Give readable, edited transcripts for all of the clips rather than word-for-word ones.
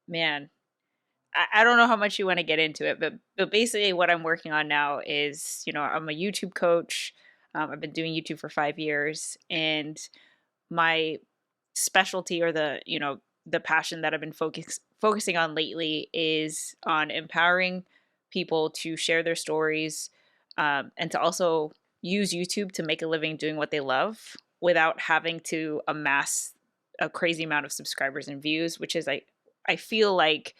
Man, I don't know how much you want to get into it, but basically what I'm working on now is, I'm a YouTube coach. I've been doing YouTube for 5 years, and my specialty, or the passion that I've been focusing on lately, is on empowering people to share their stories, and to also use YouTube to make a living doing what they love without having to amass a crazy amount of subscribers and views, which is I feel like,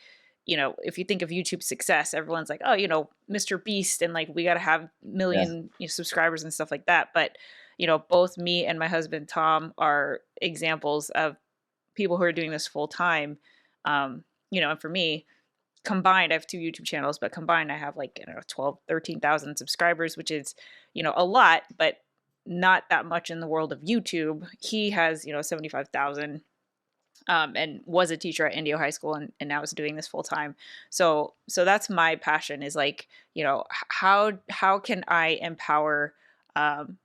if you think of YouTube success, everyone's like, oh, Mr. Beast, and like we got to have Yeah. million subscribers and stuff like that. But both me and my husband Tom are examples of people who are doing this full time. And for me, combined, I have two YouTube channels, but combined, I have like, 12, 13,000 subscribers, which is, a lot, but not that much in the world of YouTube. He has, 75,000, and was a teacher at Indio High School, and now is doing this full time. So that's my passion, is like, how can I empower, um,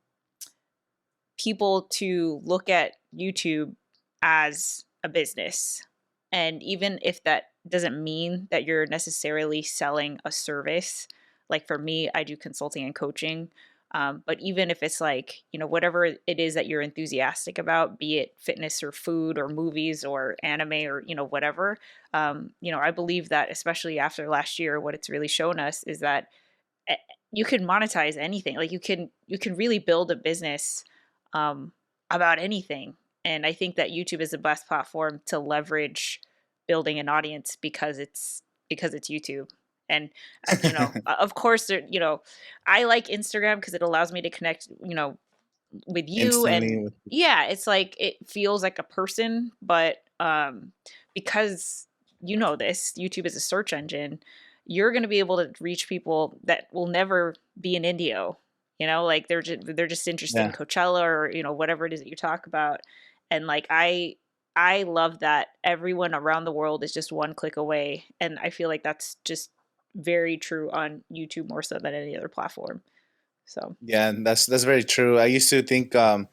people to look at YouTube as a business. And even if that doesn't mean that you're necessarily selling a service, like for me, I do consulting and coaching. But even if it's like, whatever it is that you're enthusiastic about, be it fitness or food or movies or anime or, whatever, I believe that, especially after last year, what it's really shown us is that, eh, you can monetize anything. Like you can really build a business, um, about anything. And I think that YouTube is the best platform to leverage building an audience, because it's YouTube. And of course, I like Instagram because it allows me to connect, with you. And Instantly. yeah, it's like it feels like a person, but because this YouTube is a search engine, you're going to be able to reach people that will never be in Indio. Like they're just interested in Yeah. Coachella, or whatever it is that you talk about. And like I love that everyone around the world is just one click away, and I feel like that's just very true on YouTube, more so than any other platform. So Yeah, and that's very true. I used to think the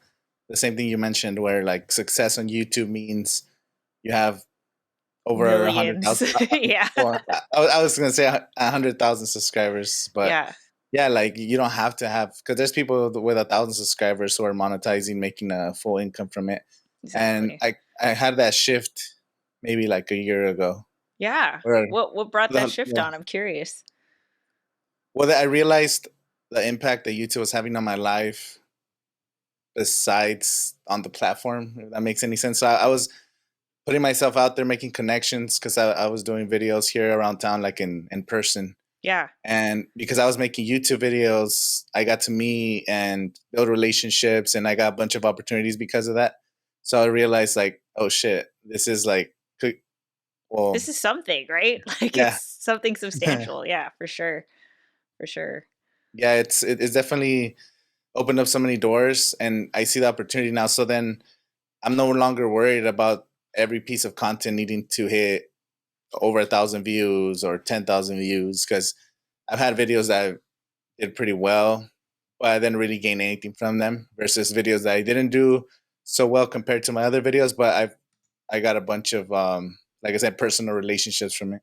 same thing you mentioned, where like success on YouTube means you have over a hundred millions. thousand. Yeah. Well, I was gonna say 100,000 subscribers, but Yeah, yeah, like you don't have to have, because there's people with 1,000 subscribers who are monetizing, making a full income from it. And exactly. I had that shift maybe like a year ago, Yeah. where What brought that shift yeah, on? I'm curious. well, I realized the impact that YouTube was having on my life besides on the platform, if that makes any sense. So I was putting myself out there, making connections, because I was doing videos here around town, like in person. Yeah. And because I was making YouTube videos, I got to meet and build relationships, and I got a bunch of opportunities because of that. So I realized, like, oh shit, this is like, well, This is something, right? Like it's yeah, something substantial. Yeah, for sure. For sure. yeah, it's definitely opened up so many doors, and I see the opportunity now. So then I'm no longer worried about every piece of content needing to hit over 1,000 views or 10,000 views, because I've had videos that did pretty well, but I didn't really gain anything from them, versus videos that I didn't do so well compared to my other videos, but I got a bunch of like I said, personal relationships from it.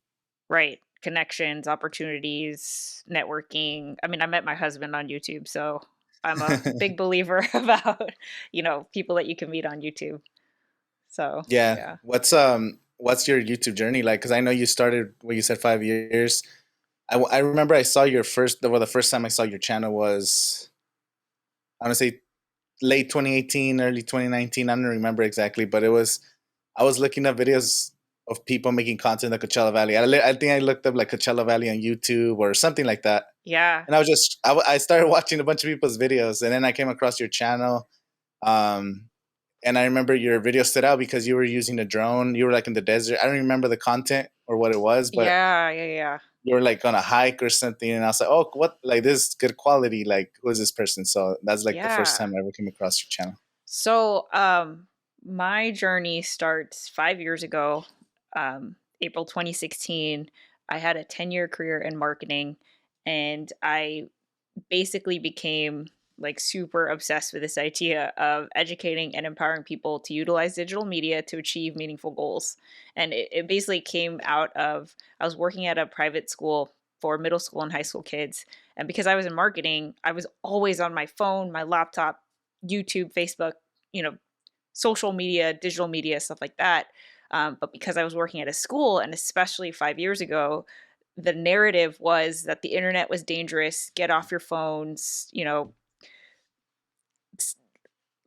Right. Connections, opportunities, networking. I mean, I met my husband on YouTube, so I'm a big believer about, people that you can meet on YouTube. So, Yeah. yeah. What's your YouTube journey like? Because I know you started, what you said, 5 years. I remember I saw your the first time I saw your channel was, I want to say, late 2018, early 2019. I don't remember exactly, but I was looking up videos of people making content in the Coachella Valley. I think I looked up like Coachella Valley on YouTube or something like that. Yeah. And I was just, I started watching a bunch of people's videos, and then I came across your channel. Um, and I remember your video stood out because you were using a drone. You were like in the desert. I don't remember the content or what it was, but Yeah, yeah, yeah. you were like on a hike or something. And I was like, oh, what? Like, this is good quality. Like, who is this person? So that's like the first Yeah. time I ever came across your channel. So, my journey starts 5 years ago, April 2016. I had a 10-year career in marketing, and I basically became like super obsessed with this idea of educating and empowering people to utilize digital media to achieve meaningful goals. And it basically came out of, I was working at a private school for middle school and high school kids. And because I was in marketing, I was always on my phone, my laptop, YouTube, Facebook, you know, social media, digital media, stuff like that. But because I was working at a school, and especially 5 years ago, the narrative was that the internet was dangerous, get off your phones, you know,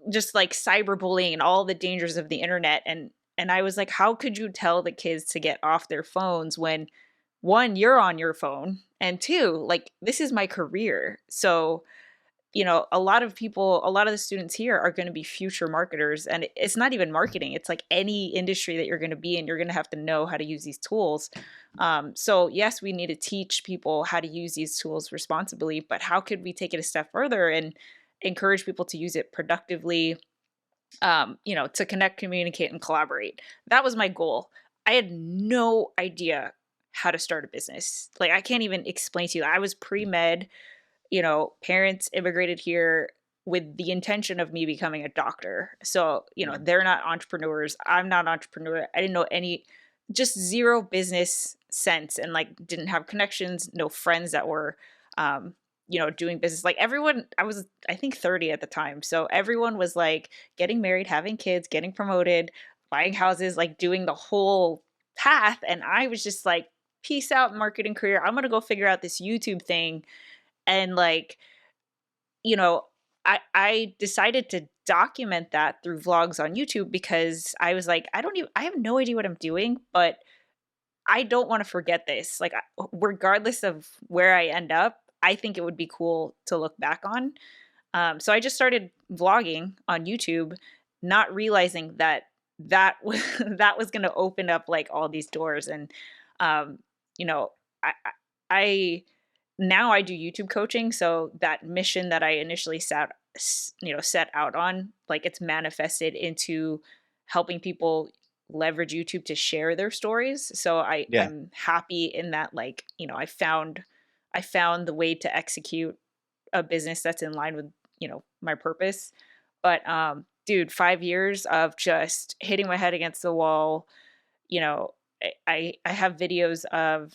just like cyberbullying and all the dangers of the internet. And I was like, how could you tell the kids to get off their phones when, one, you're on your phone, and two, like, this is my career. So, you know, a lot of people, a lot of the students here are going to be future marketers. And it's not even marketing, it's like any industry that you're going to be in, you're going to have to know how to use these tools. So yes, we need to teach people how to use these tools responsibly, but how could we take it a step further and encourage people to use it productively, you know, to connect, communicate, and collaborate? That was my goal. I had no idea how to start a business. Like, I can't even explain to you. I was pre-med, you know, parents immigrated here with the intention of me becoming a doctor. So, you know, Yeah. they're not entrepreneurs. I'm not an entrepreneur. I didn't know any, just zero business sense, and like didn't have connections, no friends that were, um, you know, doing business. Like everyone, I was, I think 30 at the time. So everyone was like getting married, having kids, getting promoted, buying houses, like doing the whole path. And I was just like, peace out, marketing career. I'm going to go figure out this YouTube thing. And like, you know, I decided to document that through vlogs on YouTube because I was like, I have no idea what I'm doing, but I don't want to forget this. Like, regardless of where I end up, I think it would be cool to look back on. So I just started vlogging on YouTube, not realizing that that was going to open up like all these doors. And um, you know, I now I do YouTube coaching, so that mission that I initially set out on, like, it's manifested into helping people leverage YouTube to share their stories. So Yeah. I'm happy in that, like, you know, I found the way to execute a business that's in line with, you know, my purpose. But dude, 5 years of just hitting my head against the wall, you know, I have videos of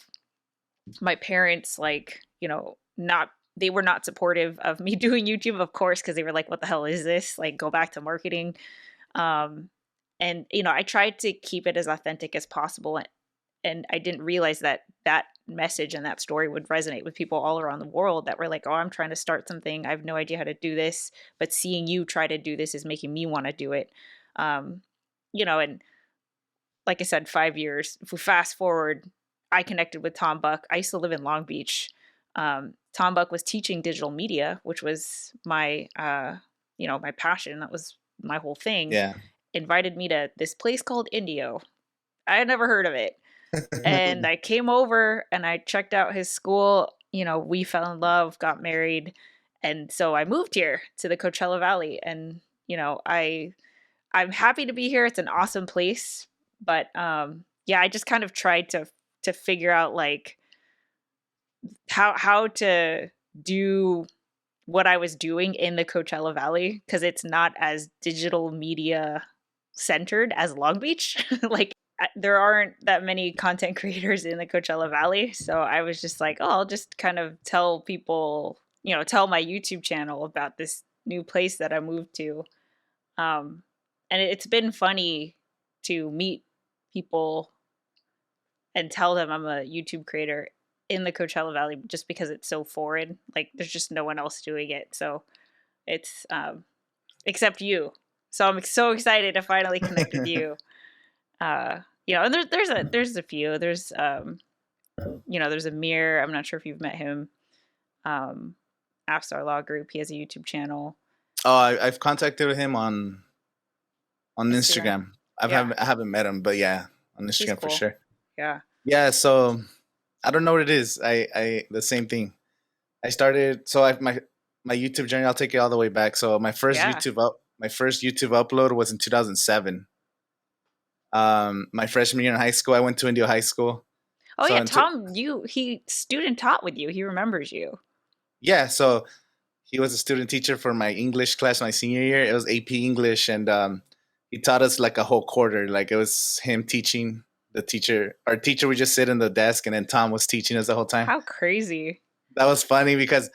my parents, like, you know, not, they were not supportive of me doing YouTube, of course, because they were like, what the hell is this, like, go back to marketing. um and you know, I tried to keep it as authentic as possible, and I didn't realize that that message and that story would resonate with people all around the world that were like, oh, I'm trying to start something, I have no idea how to do this, but seeing you try to do this is making me want to do it. um you know, and like I said, 5 years. If we fast forward, I connected with Tom Buck. I used to live in Long Beach. Tom Buck was teaching digital media, which was my, you know, my passion. That was my whole thing. Yeah. Invited me to this place called Indio. I had never heard of it. And I came over and I checked out his school. You know, we fell in love, got married. And so I moved here to the Coachella Valley. And, you know, I'm happy to be here. It's an awesome place. But yeah, I just kind of tried to figure out like how to do what I was doing in the Coachella Valley, because it's not as digital media centered as Long Beach. Like, there aren't that many content creators in the Coachella Valley. So I was just like, oh, I'll just kind of tell people, you know, tell my YouTube channel about this new place that I moved to. Um, and it's been funny to meet people and tell them I'm a YouTube creator in the Coachella Valley, just because it's so foreign. Like, there's just no one else doing it. So it's except you. So I'm so excited to finally connect with you. You know, and there's a few. There's you know, there's Amir. I'm not sure if you've met him. Um, Afstar Law Group. He has a YouTube channel. Oh, I've contacted him on Instagram. Instagram. Yeah, I haven't met him, but yeah, on he's Instagram for cool. sure. Yeah. Yeah, so I don't know what it is. I the same thing. I started so I my YouTube journey. I'll take it all the way back. So Yeah. my first YouTube upload was in 2007. My freshman year in high school, I went to Indio High School. Oh So yeah, into Tom, he student taught with you. He remembers you. yeah, so he was a student teacher for my English class my senior year. It was AP English, and he taught us like a whole quarter. Like it was him teaching the teacher. Our teacher would just sit in the desk, and then Tom was teaching us the whole time. How crazy. That was funny because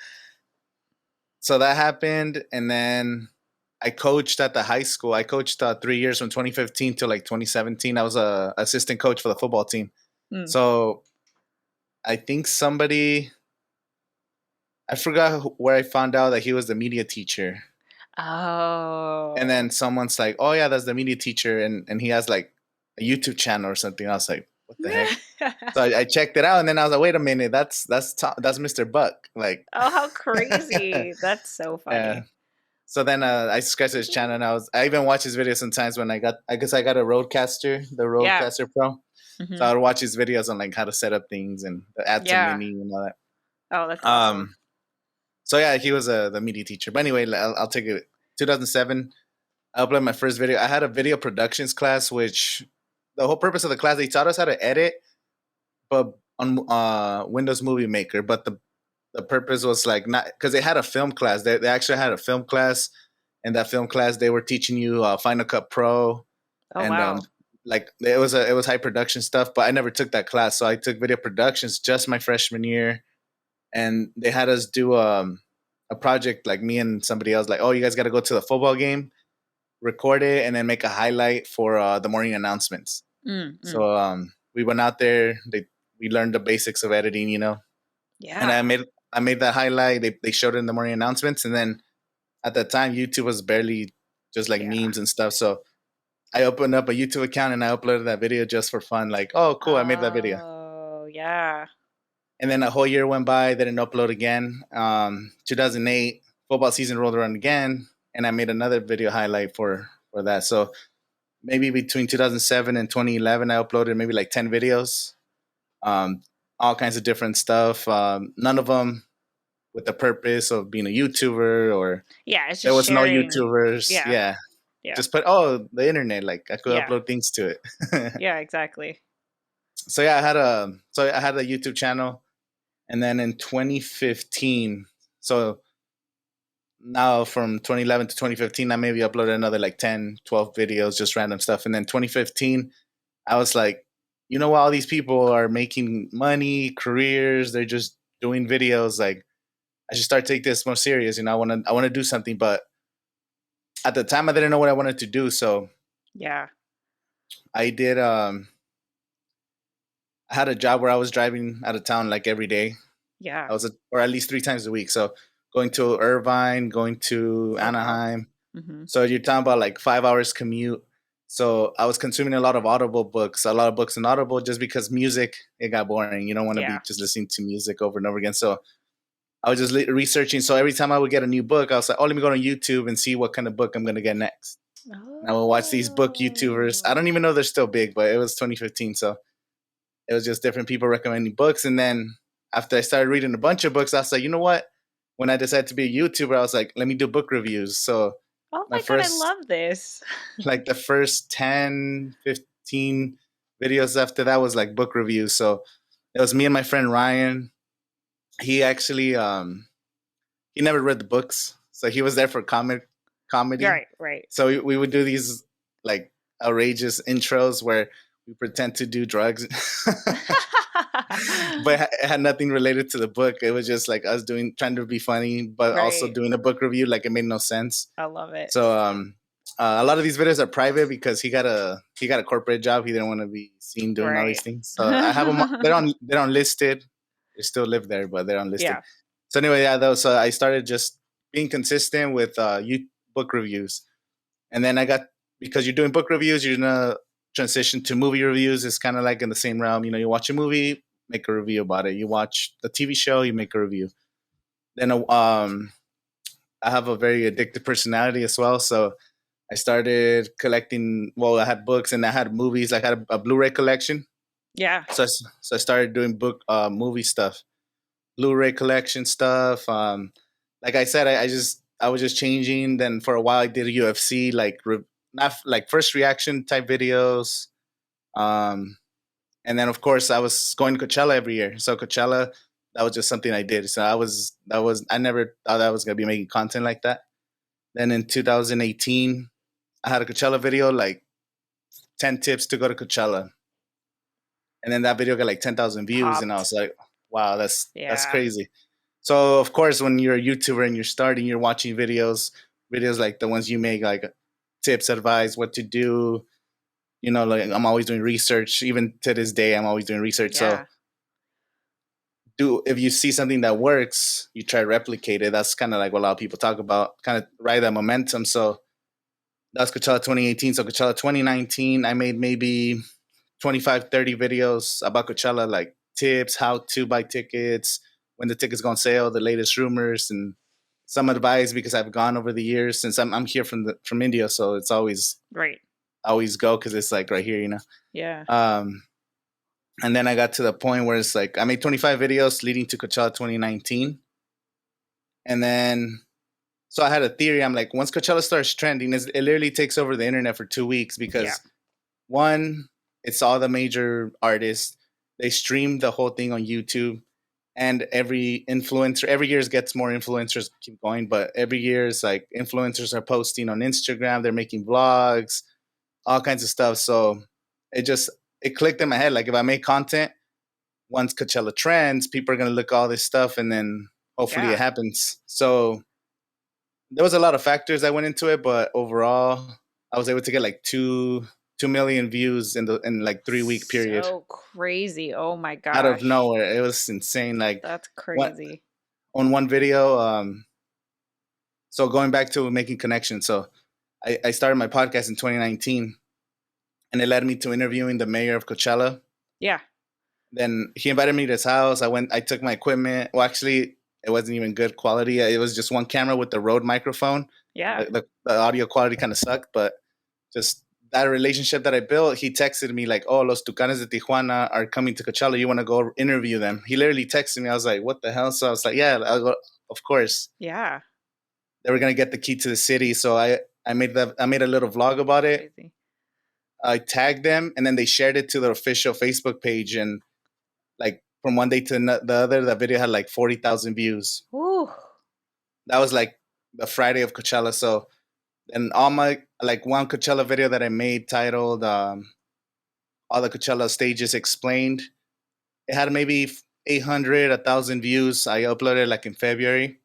so that happened, and then I coached at the high school. I coached 3 years from 2015 to like 2017. I was a assistant coach for the football team. Mm. So I think somebody, I forgot where I found out that he was the media teacher. And Oh. then someone's like, "Oh yeah, that's the media teacher," and he has like a YouTube channel or something. I was like, "What the heck?" So I checked it out, and then I was like, "Wait a minute, that's Mr. Buck." Like, Oh, how crazy. That's so yeah. funny. So then I subscribed to his channel, and I even watch his videos sometimes when I guess I got a Rodecaster, the Yeah. Rodecaster Pro. So Hmm. I would watch his videos on like how to set up things and add to Yeah. mini and all that. Oh, that's awesome. Um, so yeah, he was the media teacher. But anyway, I'll take it. 2007, I uploaded my first video. I had a video productions class, which the whole purpose of the class, they taught us how to edit, but on Windows Movie Maker. But the purpose was like not because they had a film class. They actually had a film class. In that film class, they were teaching you Final Cut Pro, Oh, and wow. like it was high production stuff. But I never took that class, so I took video productions just my freshman year, and they had us do a project like me and somebody else. Like, oh, you guys got to go to the football game, record it, and then make a highlight for the morning announcements. Mm, mm. So we went out there. We learned the basics of editing, and Yeah. I made that highlight. They showed it in the morning announcements, and then at that time YouTube was barely just like Yeah. memes and stuff. So I opened up a YouTube account and I uploaded that video just for fun. Like, oh, cool, I made that video. Oh, yeah. And then a whole year went by. They didn't upload again. 2008 football season rolled around again, and I made another video highlight for that. So maybe between 2007 and 2011, I uploaded maybe like 10 videos, um, all kinds of different stuff. None of them with the purpose of being a YouTuber or Yeah, it's there just was no sharing. YouTubers. Yeah. Yeah, Yeah. just put the internet. Like I could Yeah. upload things to it. Yeah, exactly. So yeah, I had a YouTube channel, and then in 2015, so now from 2011 to 2015, I maybe uploaded another like 10, 12 videos, just random stuff. And then 2015, I was like, you know what, all these people are making money, careers, they're just doing videos. Like I should start taking this more serious. I want to do something, but at the time I didn't know what I wanted to do. So Yeah. I did I had a job where I was driving out of town like every day. Yeah. Or at least 3 times a week. So going to Irvine, going to Oh, wow. Anaheim. Hmm. So you're talking about like 5 hours commute. So I was consuming a lot of Audible books, a lot of books in Audible, just because music it got boring. You don't want to be Yeah. just listening to music over and over again. So I was just researching. So every time I would get a new book, I was like, oh, let me go on YouTube and see what kind of book I'm gonna get next. And I would watch these book YouTubers. I don't Oh. even know if they're still big, but it was 2015, so it was just different people recommending books. And then after I started reading a bunch of books, I was like, you know what? When I decided to be a YouTuber, I was like, let me do book reviews. So Oh my my God, I first, love this. like the first 10, 15 videos after that was like book reviews. So it was me and my friend Ryan. He actually, he never read the books. So he was there for comedy. Right, right. So we would do these like outrageous intros where we pretend to do drugs. But it had nothing related to the book. It was just like us trying to be funny, but also Right. doing a book review. Like it made no sense. I love it. So a lot of these videos are private because he got a corporate job. He didn't want to be seen doing all these Right. things. So I have them. They're unlisted. They still live there, but they're unlisted. Yeah. So anyway, yeah, though. So I started just being consistent with book reviews, and then I got because you're doing book reviews, you're gonna transition to movie reviews. It's kind of like in the same realm. You watch a movie, make a review about it. You watch the TV show, you make a review. Then I have a very addictive personality as well, so I started collecting. Well, I had books and I had movies. I had a Blu-ray collection, Yeah. so I started doing movie stuff, Blu-ray collection stuff. Like I said, I was just changing. Then for a while, I did UFC not like first reaction type videos. Um, and then of course I was going to Coachella every year. So Coachella, that was just something I did. So I never thought I was gonna be making content like that. Then in 2018, I had a Coachella video, like 10 tips to go to Coachella, and then that video got like 10,000 views, and I was Popped. like, wow, that's Yeah. crazy. So of course, when you're a YouTuber and you're starting, you're watching videos like the ones you make, like tips, advice, what to do. You know, like I'm always doing research. Even to this day, I'm always doing research. So Yeah. do if you see something that works, you try to replicate it. That's kind of like what a lot of people talk about, kind of ride that momentum. So that's Coachella 2018. So Coachella 2019, I made maybe 25, 30 videos about Coachella, like tips, how to buy tickets, when the tickets go on sale, the latest rumors, and some advice because I've gone over the years since I'm here from India, so it's Right. always go because it's like right here, you know. Yeah. Um, and then I got to the point where it's like I made 25 videos leading to Coachella 2019, and then so I had a theory. I'm like, once Coachella starts trending, it literally takes over the internet for 2 weeks Yeah. because one, it's all the major artists. They stream the whole thing on YouTube, and every influencer every year gets more influencers keep going, but every year it's like influencers are posting on Instagram, they're making vlogs, all kinds of stuff. So it just it clicked in my head. Like if I make content, once Coachella trends, people are gonna look at all this stuff, and then hopefully it Yeah. happens. So there was a lot of factors that went into it, but overall, I was able to get like 2 million views in like 3 week period So crazy. Oh my out of gosh. nowhere. It was insane. Like That's what crazy. on one video. So going back to making connections. So I started my podcast in 2019, and it led me to interviewing the mayor of Coachella. Yeah. Then he invited me to his house. I took my equipment. Well, actually, it wasn't even good quality. It was just one camera with the Rode microphone. Yeah. The audio quality kind of sucked, but just that relationship that I built, he texted me like, "Oh, Los Tucanes de Tijuana are coming to Coachella. You want to go interview them?" He literally texted me. I was like, "What the hell?" So I was like, "Yeah, I'll go." Of course, Yeah. they were gonna get the key to the city. So I made a little vlog about it. Crazy. I tagged them, and then they shared it to their official Facebook page. And like from one day to the other, that video had like 40,000 views. Woo. That was like the Friday of Coachella. So and all my like one Coachella video that I made titled "All the Coachella Stages Explained." It had maybe 800, 1,000 views. I uploaded like in February.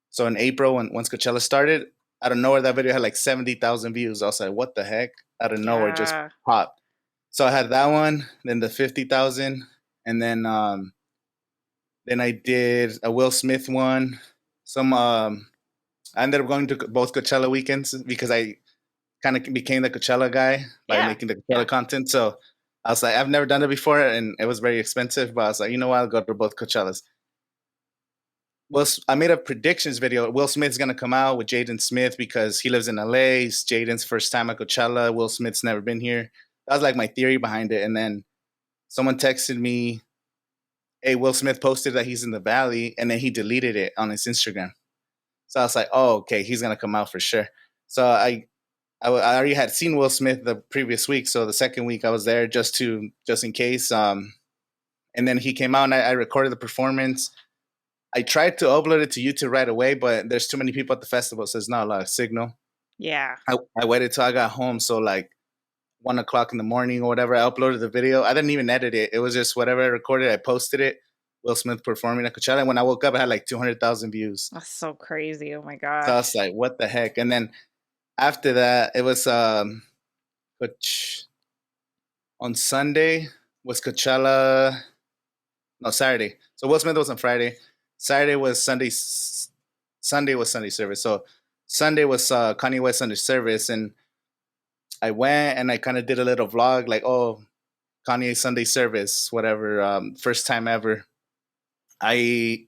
So in April, when once Coachella started, out of nowhere, that video had like 70,000 views. I was like, what the heck? Out of nowhere, just Yeah. popped. So I had that one, then the 50,000, and then I did a Will Smith one. Some I ended up going to both Coachella weekends because I kind of became the Coachella guy by Yeah. making the Yeah. Coachella content. So I was like, I've never done it before, and it was very expensive. But I was like, you know what? I'll go to both Coachellas. I made a predictions video. Will Smith's gonna come out with Jaden Smith because he lives in LA. It's Jaden's first time at Coachella. Will Smith's never been here. That was like my theory behind it. And then someone texted me, "Hey, Will Smith posted that he's in the Valley," and then he deleted it on his Instagram. So I was like, "Oh, okay, he's gonna come out for sure." So I already had seen Will Smith the previous week, so the second week I was there just in case. And then he came out, and I recorded the performance. I tried to upload it to YouTube right away, but there's too many people at the festival, so there's not a lot of signal. Yeah. I waited till I got home, so like 1 o'clock in the morning or whatever. I uploaded the video. I didn't even edit it. It was just whatever I recorded. I posted it. Will Smith performing at Coachella. And when I woke up, I had like 200,000 views. That's so crazy. Oh my So I was gosh. like, what the heck? And then after that, it was on Sunday was Coachella. No, Saturday. So Will Smith was on Friday. Saturday was Sunday. Sunday was Sunday service. So Sunday was Kanye West Sunday service, and I went and I kind of did a little vlog, like, oh, Kanye Sunday service, whatever. First time ever. I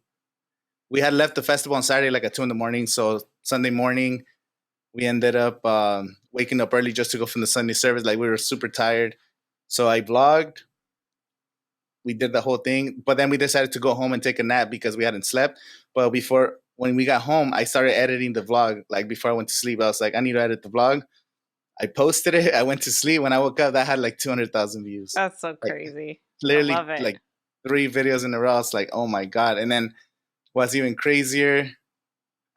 We had left the festival on Saturday like at 2 in the morning. So Sunday morning we ended up waking up early just to go from the Sunday service. Like we were super tired. So I vlogged. We did the whole thing, but then we decided to go home and take a nap because we hadn't slept. But when we got home, I started editing the vlog. Like before I went to sleep, I was like, I need to edit the vlog. I posted it. I went to sleep. When I woke up, that had like 200,000 views. That's so Like crazy. I literally, love it. like 3 videos in a row. I was like, oh my god! And then what's even crazier,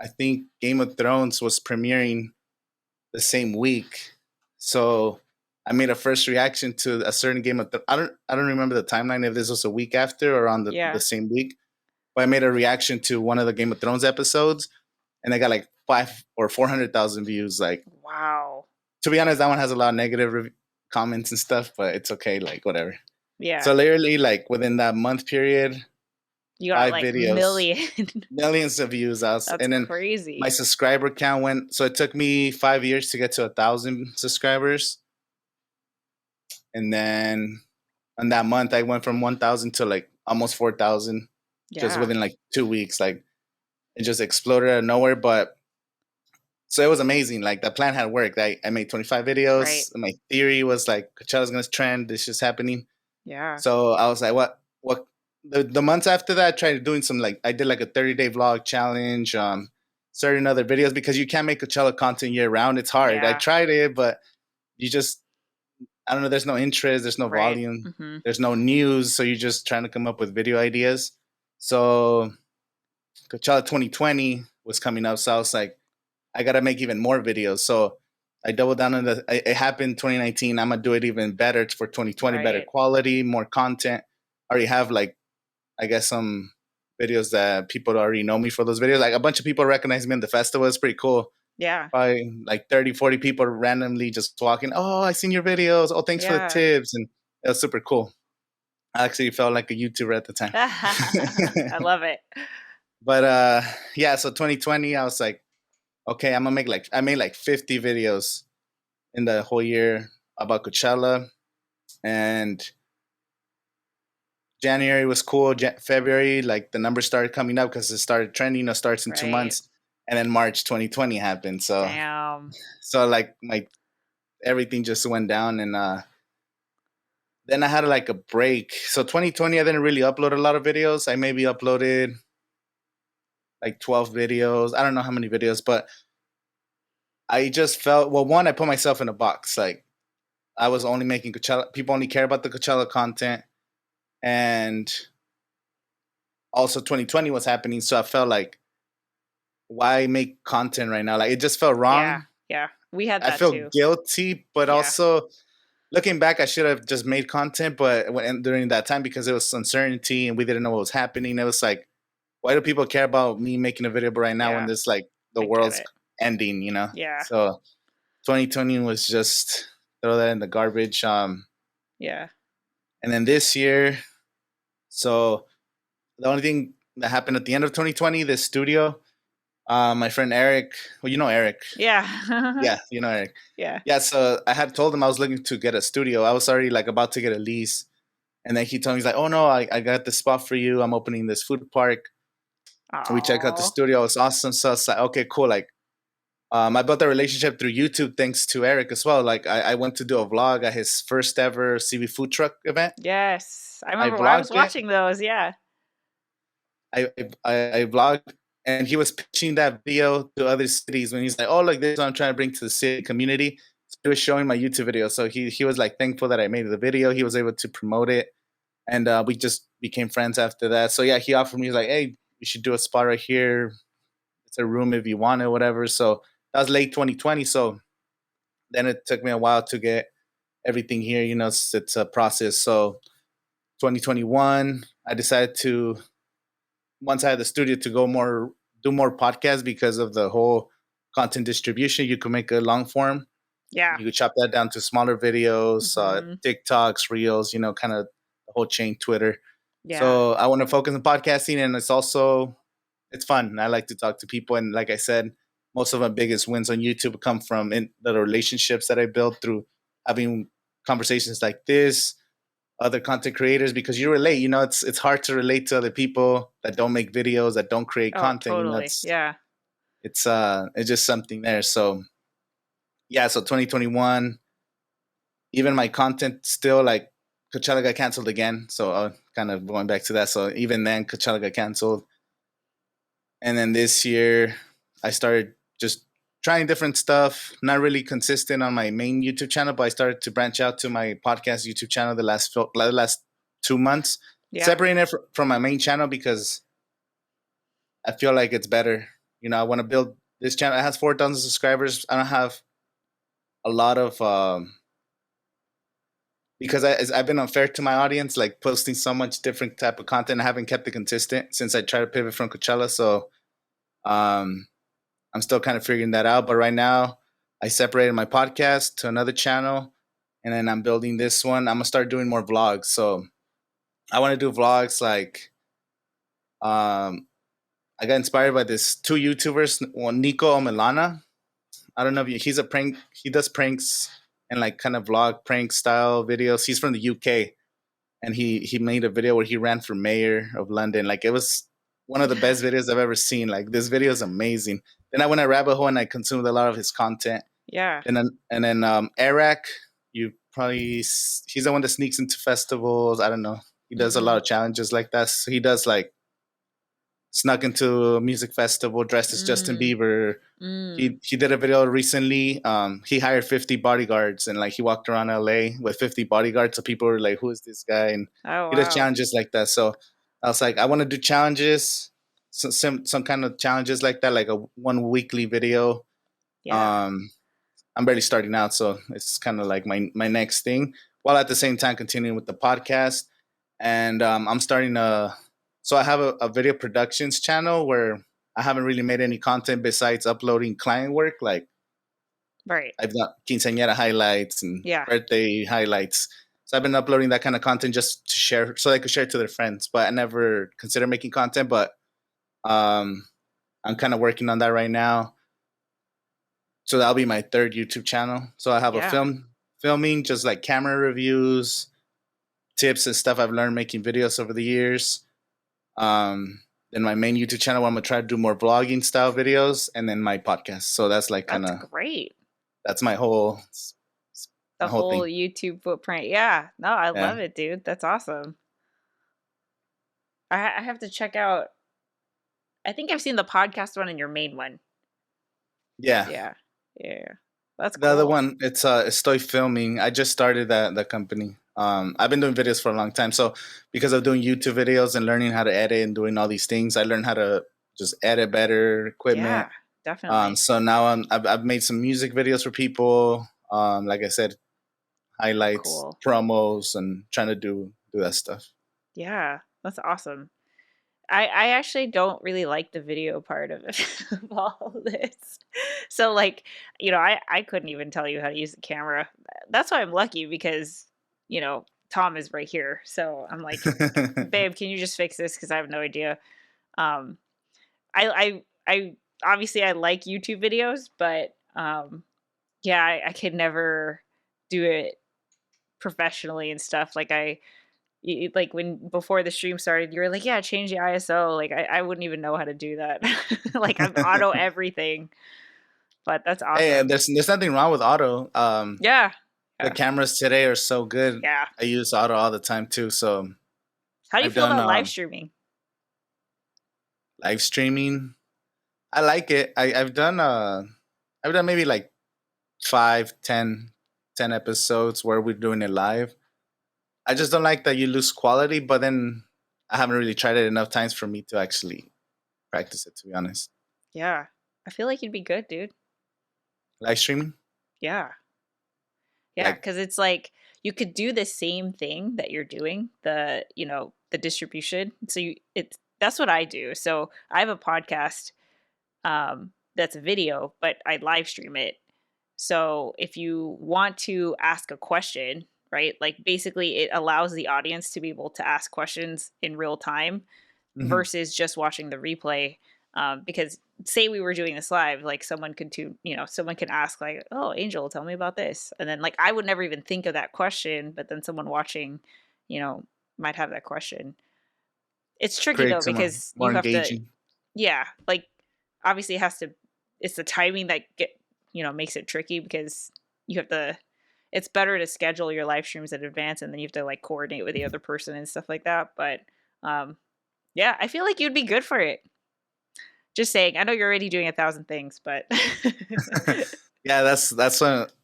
I think Game of Thrones was premiering the same week, so I made a first reaction to a certain Game of Thrones. I don't remember the timeline if this was a week after or on the Yeah. same week, but I made a reaction to one of the Game of Thrones episodes, and I got like 5 or 400,000 views. Like, Wow. to be honest, that one has a lot of negative comments and stuff, but it's okay. Like, whatever. Yeah. So literally, like within that month period, You got 5 videos, million. millions of views out, That's and then my crazy. subscriber count went. So it took me 5 years to get to 1,000 subscribers, and then on that month, I went from 1,000 to like almost 4,000, just Yeah. within like 2 weeks. Like, it just exploded out of nowhere. But so it was amazing. Like, the plan had worked. I made 25 Right. videos. My theory was like Coachella's gonna trend. This is happening. Yeah. So I was like, what? The months after that, I tried doing some, like, I did like a 30-day vlog challenge, certain other videos, because you can't make Coachella content year round. It's hard. I Yeah. tried it, but you just, I don't know. There's no interest. There's no Right. volume. Hmm. There's no news. So you're just trying to come up with video ideas. So Coachella 2020 was coming up. So I was like, I gotta make even more videos. So I doubled down on the. It happened 2019. I'm gonna do it even better for 2020. Better Right. quality, more content. I already have, like, I guess, some videos that people already know me for those videos. Like, a bunch of people recognize me in the festival. It's pretty cool. Yeah. Probably like 30, 40 people randomly just walking. Oh, I seen your videos. Oh, thanks for the Yeah. tips. And it was super cool. I actually felt like a YouTuber at the time. I love it. But yeah, so 2020, I was like, okay, I'm gonna make like, I made like 50 videos in the whole year about Coachella. And January was cool. February, like, the numbers started coming up because it started trending. Starts in two Right. months, and then March 2020 happened. So Damn. like my everything just went down, and then I had like a break. So 2020, I didn't really upload a lot of videos. I maybe uploaded like 12 videos. I don't know how many videos, but I just felt, well, one, I put myself in a box. Like, I was only making Coachella. People only care about the Coachella content, and also 2020 was happening. So I felt like, why make content right now? Like, it just felt Yeah. wrong. Yeah. We had I that feel too. guilty, but Yeah. also looking back, I should have just made content. But during that time, because it was uncertainty and we didn't know what was happening, it was like, why do people care about me making a video right now when Yeah. this, like, the I get world's it. ending? Yeah. So 2020 was just throw that in the garbage. Yeah. And then this year, so the only thing that happened at the end of 2020, this studio, my friend Eric, well, you know Eric. Yeah. Yeah, you know Eric. Yeah. Yeah, so I had told him I was looking to get a studio. I was already like about to get a lease. And then he told me, he's like, oh no, I got this spot for you. I'm opening this food park. We checked out the Oh. studio. It was awesome. So I was like, okay, cool. Like, I built a relationship through YouTube thanks to Eric as well. Like, I went to do a vlog at his first ever CV food truck event. Yes. I I remember I was vlogged it. watching those. Yeah. I vlogged, and he was pitching that video to other cities when he's like, oh, like, this is what I'm trying to bring to the city community. So he was showing my YouTube video. So he was like thankful that I made the video. He was able to promote it. And we just became friends after that. So yeah, he offered me, he's like, hey, you should do a spot right here. It's a room if you want it, whatever. So that was late 2020. So then it took me a while to get everything here. It's a process. So 2021, I decided to, once I had the studio, to do more podcasts because of the whole content distribution. You could make a long form. Yeah. You could chop that down to smaller videos, Hmm. TikToks, Reels, kind of the whole chain, Twitter. Yeah. So I want to focus on podcasting, and it's fun. I like to talk to people, and like I said, most of my biggest wins on YouTube come from the relationships that I built through having conversations like this, other content creators, because you relate. It's hard to relate to other people that don't make videos, that don't create Oh, content. totally. Yeah. It's just something there. So yeah, so 2021, even my content still, like, Coachella got canceled again. So kind of going back to that. So even then, Coachella got canceled. And then this year, I started just trying different stuff, not really consistent on my main YouTube channel, but I started to branch out to my podcast YouTube channel the last 2 months. Yeah. separating it from my main channel because I feel like it's better. I want to build this channel. It has 4,000 subscribers. I don't have a lot of because I've been unfair to my audience, like posting so much different type of content. I haven't kept it consistent since I tried to pivot from Coachella. So um, I'm still kind of figuring that out. But right now, I separated my podcast to another channel, and then I'm building this one. I'm gonna start doing more vlogs. So I want to do vlogs like I got inspired by this two YouTubers, one Nico Milana. I don't know if he's a prank. He does pranks and like kind of vlog prank style videos. He's from the UK, and he made a video where he ran for mayor of London. Like it was one of the best videos I've ever seen. Like this video is amazing. Then I went a rabbit hole and I consumed a lot of his content. Yeah. And then Eric, you probably he's the one that sneaks into festivals. I don't know. He does a lot Mm-mm. of challenges like that. So he does like snuck into a music festival dressed as Justin Mm. Bieber. Mm. He did a video recently. He hired 50 bodyguards and like he walked around LA with 50 bodyguards. So people were like, "Who is this guy?" And Oh, he does wow. challenges like that. So I was like, I want to do challenges, some kind of challenges like that, like a one weekly video. Yeah. Um, I'm barely starting out, so it's kind of like my next thing, while at the same time continuing with the podcast. And I'm starting a so I have a video productions channel where I haven't really made any content besides uploading client work. Like Right. I've done quinceañera highlights and Yeah. birthday highlights. So I've been uploading that kind of content just to share, so they could share it to their friends. But I never consider making content. But um, I'm kind of working on that right now. So that'll be my third YouTube channel. So I have a Yeah. filming, just like camera reviews, tips and stuff I've learned making videos over the years. Then my main YouTube channel where I'm gonna try to do more vlogging style videos, and then my podcast. So that's like kind That's of great. that's my whole The whole thing. YouTube footprint. Yeah. No, I Yeah, love it, dude. That's awesome. I have to check out. I think I've seen the podcast one and your main one. yeah. Yeah. Yeah. That's The other cool. one, it's Estoy Filming. I just started that company. I've been doing videos for a long time. So because of doing YouTube videos and learning how to edit and doing all these things, I learned how to just edit better Yeah, equipment. definitely. So now I've made some music videos for people. Like I said, highlights, Cool. promos, and trying to do that stuff. Yeah, that's awesome. I actually don't really like the video part of it, of all this. So like, I couldn't even tell you how to use the camera. That's why I'm lucky because, Tom is right here. So I'm like, babe, can you just fix this? Because I have no idea. Um, I obviously I like YouTube videos, but yeah, I could never do it professionally and stuff. Like like when before the stream started, you were like, yeah, change the ISO. Like I wouldn't even know how to do that. Like I'm auto everything, but that's Hey, awesome. there's nothing wrong with auto. Yeah. The Yeah. cameras today are so good. Yeah. I use auto all the time too. So How do you I've feel done about live streaming? live streaming. I like it. I've done maybe like 5, 10 episodes where we're doing it live. I just don't like that you lose quality, but then I haven't really tried it enough times for me to actually practice it, to be honest. Yeah. I feel like you'd be good, dude. Live streaming? Yeah. Yeah, Like, because it's like you could do the same thing that you're doing, the distribution. So that's what I do. So I have a podcast that's a video, but I live stream it. So if you want to ask a question, right? Like basically it allows the audience to be able to ask questions in real time mhm. versus just watching the replay. Because say we were doing this live, like someone can ask like, "Oh, Angel, tell me about this," and then like I would never even think of that question, but then someone watching, you know, might have that question. It's tricky though Create some because more you have to, engaging. yeah, like obviously it has to. It's the timing that makes it tricky because you have to. It's better to schedule your live streams in advance, and then you have to like coordinate with the other person and stuff like that. But um, yeah, I feel like you'd be good for it. Just saying. I know you're already doing 1,000 things, but Yeah, that's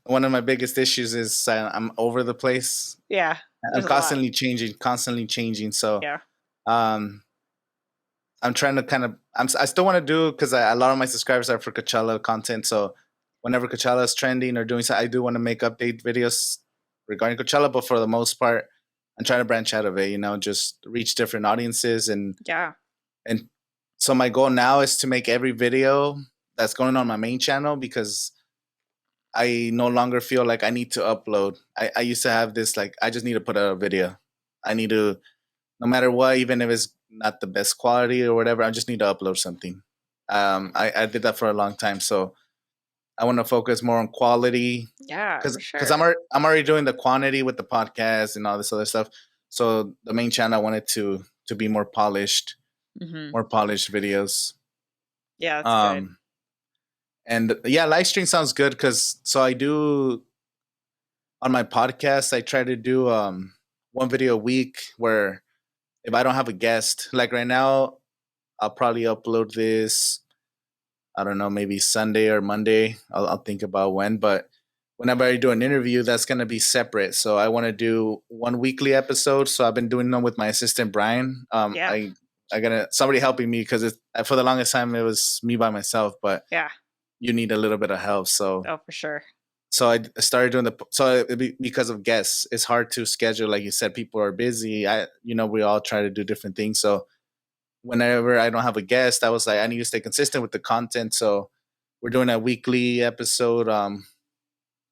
one of my biggest issues is I'm over the place. Yeah, I'm there's a lot. constantly changing. So Yeah, um, I'm trying to kind of I still want to do because a lot of my subscribers are for Coachella content. So whenever Coachella is trending or doing something, I do want to make update videos regarding Coachella. But for the most part, I'm trying to branch out of it. You know, just reach different audiences yeah, and so my goal now is to make every video that's going on my main channel because I no longer feel like I need to upload. I used to have this like I just need to put out a video. I need to no matter what, even if it's not the best quality or whatever, I just need to upload something. I did that for a long time, so I want to focus more on quality yeah, for because sure. I'm already doing the quantity with the podcast and all this other stuff. So the main channel I wanted to be Hmm. more polished videos. Yeah, that's good. Um, and yeah, live stream sounds good because so I do on my podcast. I try to do one video a week where if I don't have a guest, like right now, I'll probably upload this. I don't know, maybe Sunday or Monday. I'll think about when, but whenever I do an interview, that's gonna be separate. So I want to do one weekly episode. So I've been doing them with my assistant Brian. Yeah, I got somebody helping me because for the longest time it was me by myself, but yeah. you need a little bit of help. Oh, for sure. So I started doing because of guests. It's hard to schedule, like you said. People are busy. We all try to do different things. So whenever I don't have a guest, I was like, I need to stay consistent with the content. So we're doing a weekly episode,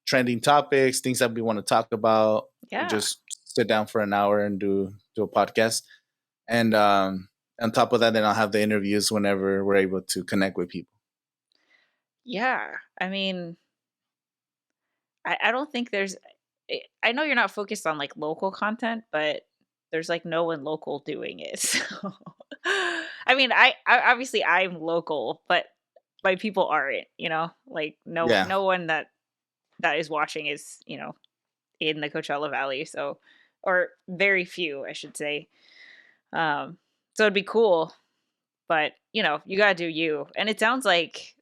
trending topics, things that we want to talk about. We Yeah, just sit down for an hour and do a podcast. And on top of that, then I'll have the interviews whenever we're able to connect with people. yeah. I mean, I don't think there's. I know you're not focused on like local content, but there's like no one local doing it. So, I mean, I obviously I'm local, but my people aren't. Like Yeah. no one that is watching is in the Coachella Valley. So, or very few, I should say. Um, so it'd be cool, but you gotta do you. And it sounds like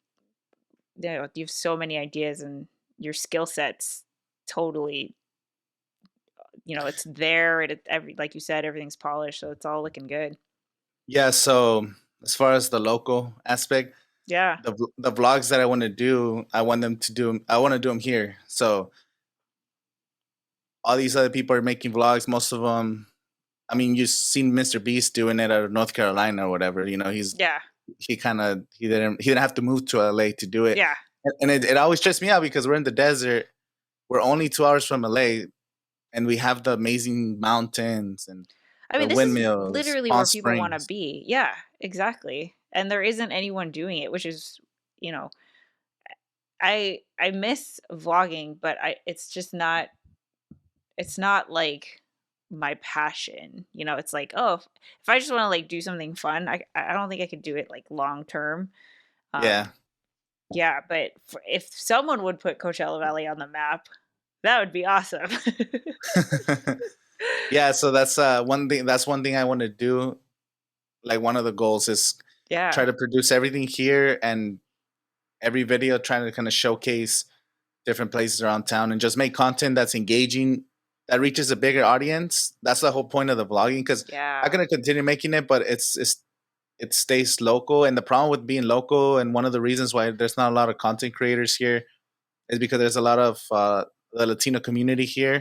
you have so many ideas and your skill sets totally it's there and every like you said, everything's polished, so it's all looking good. Yeah. So as far as the local aspect, Yeah. the vlogs that I want to do, I want to do them here. So all these other people are making vlogs. Most of them, I mean, you've seen Mr. Beast doing it out of North Carolina or whatever. You know, Yeah. he didn't have to move to LA to do it, Yeah. and it always stressed me out because we're in the desert. We're only 2 hours from LA, and we have the amazing mountains and I the mean, this is windmills, literally Palm where people want to Springs. be. Yeah, exactly. And there isn't anyone doing it, which is, you know, I miss vlogging, but I it's just not it's not like my passion. It's like, oh, if I just want to like do something fun, I don't think I could do it like long term. Yeah. Um yeah, but if someone would put Coachella Valley on the map, that would be awesome. Yeah, so that's one thing. That's one thing I want to do. Like one of the goals is try Yeah. to produce everything here and every video trying to kind of showcase different places around town and just make content that's engaging that reaches a bigger audience. That's the whole point of the vlogging because I'm Yeah. gonna continue making it, but it stays local. And the problem with being local and one of the reasons why there's not a lot of content creators here is because there's a lot of the Latino community here,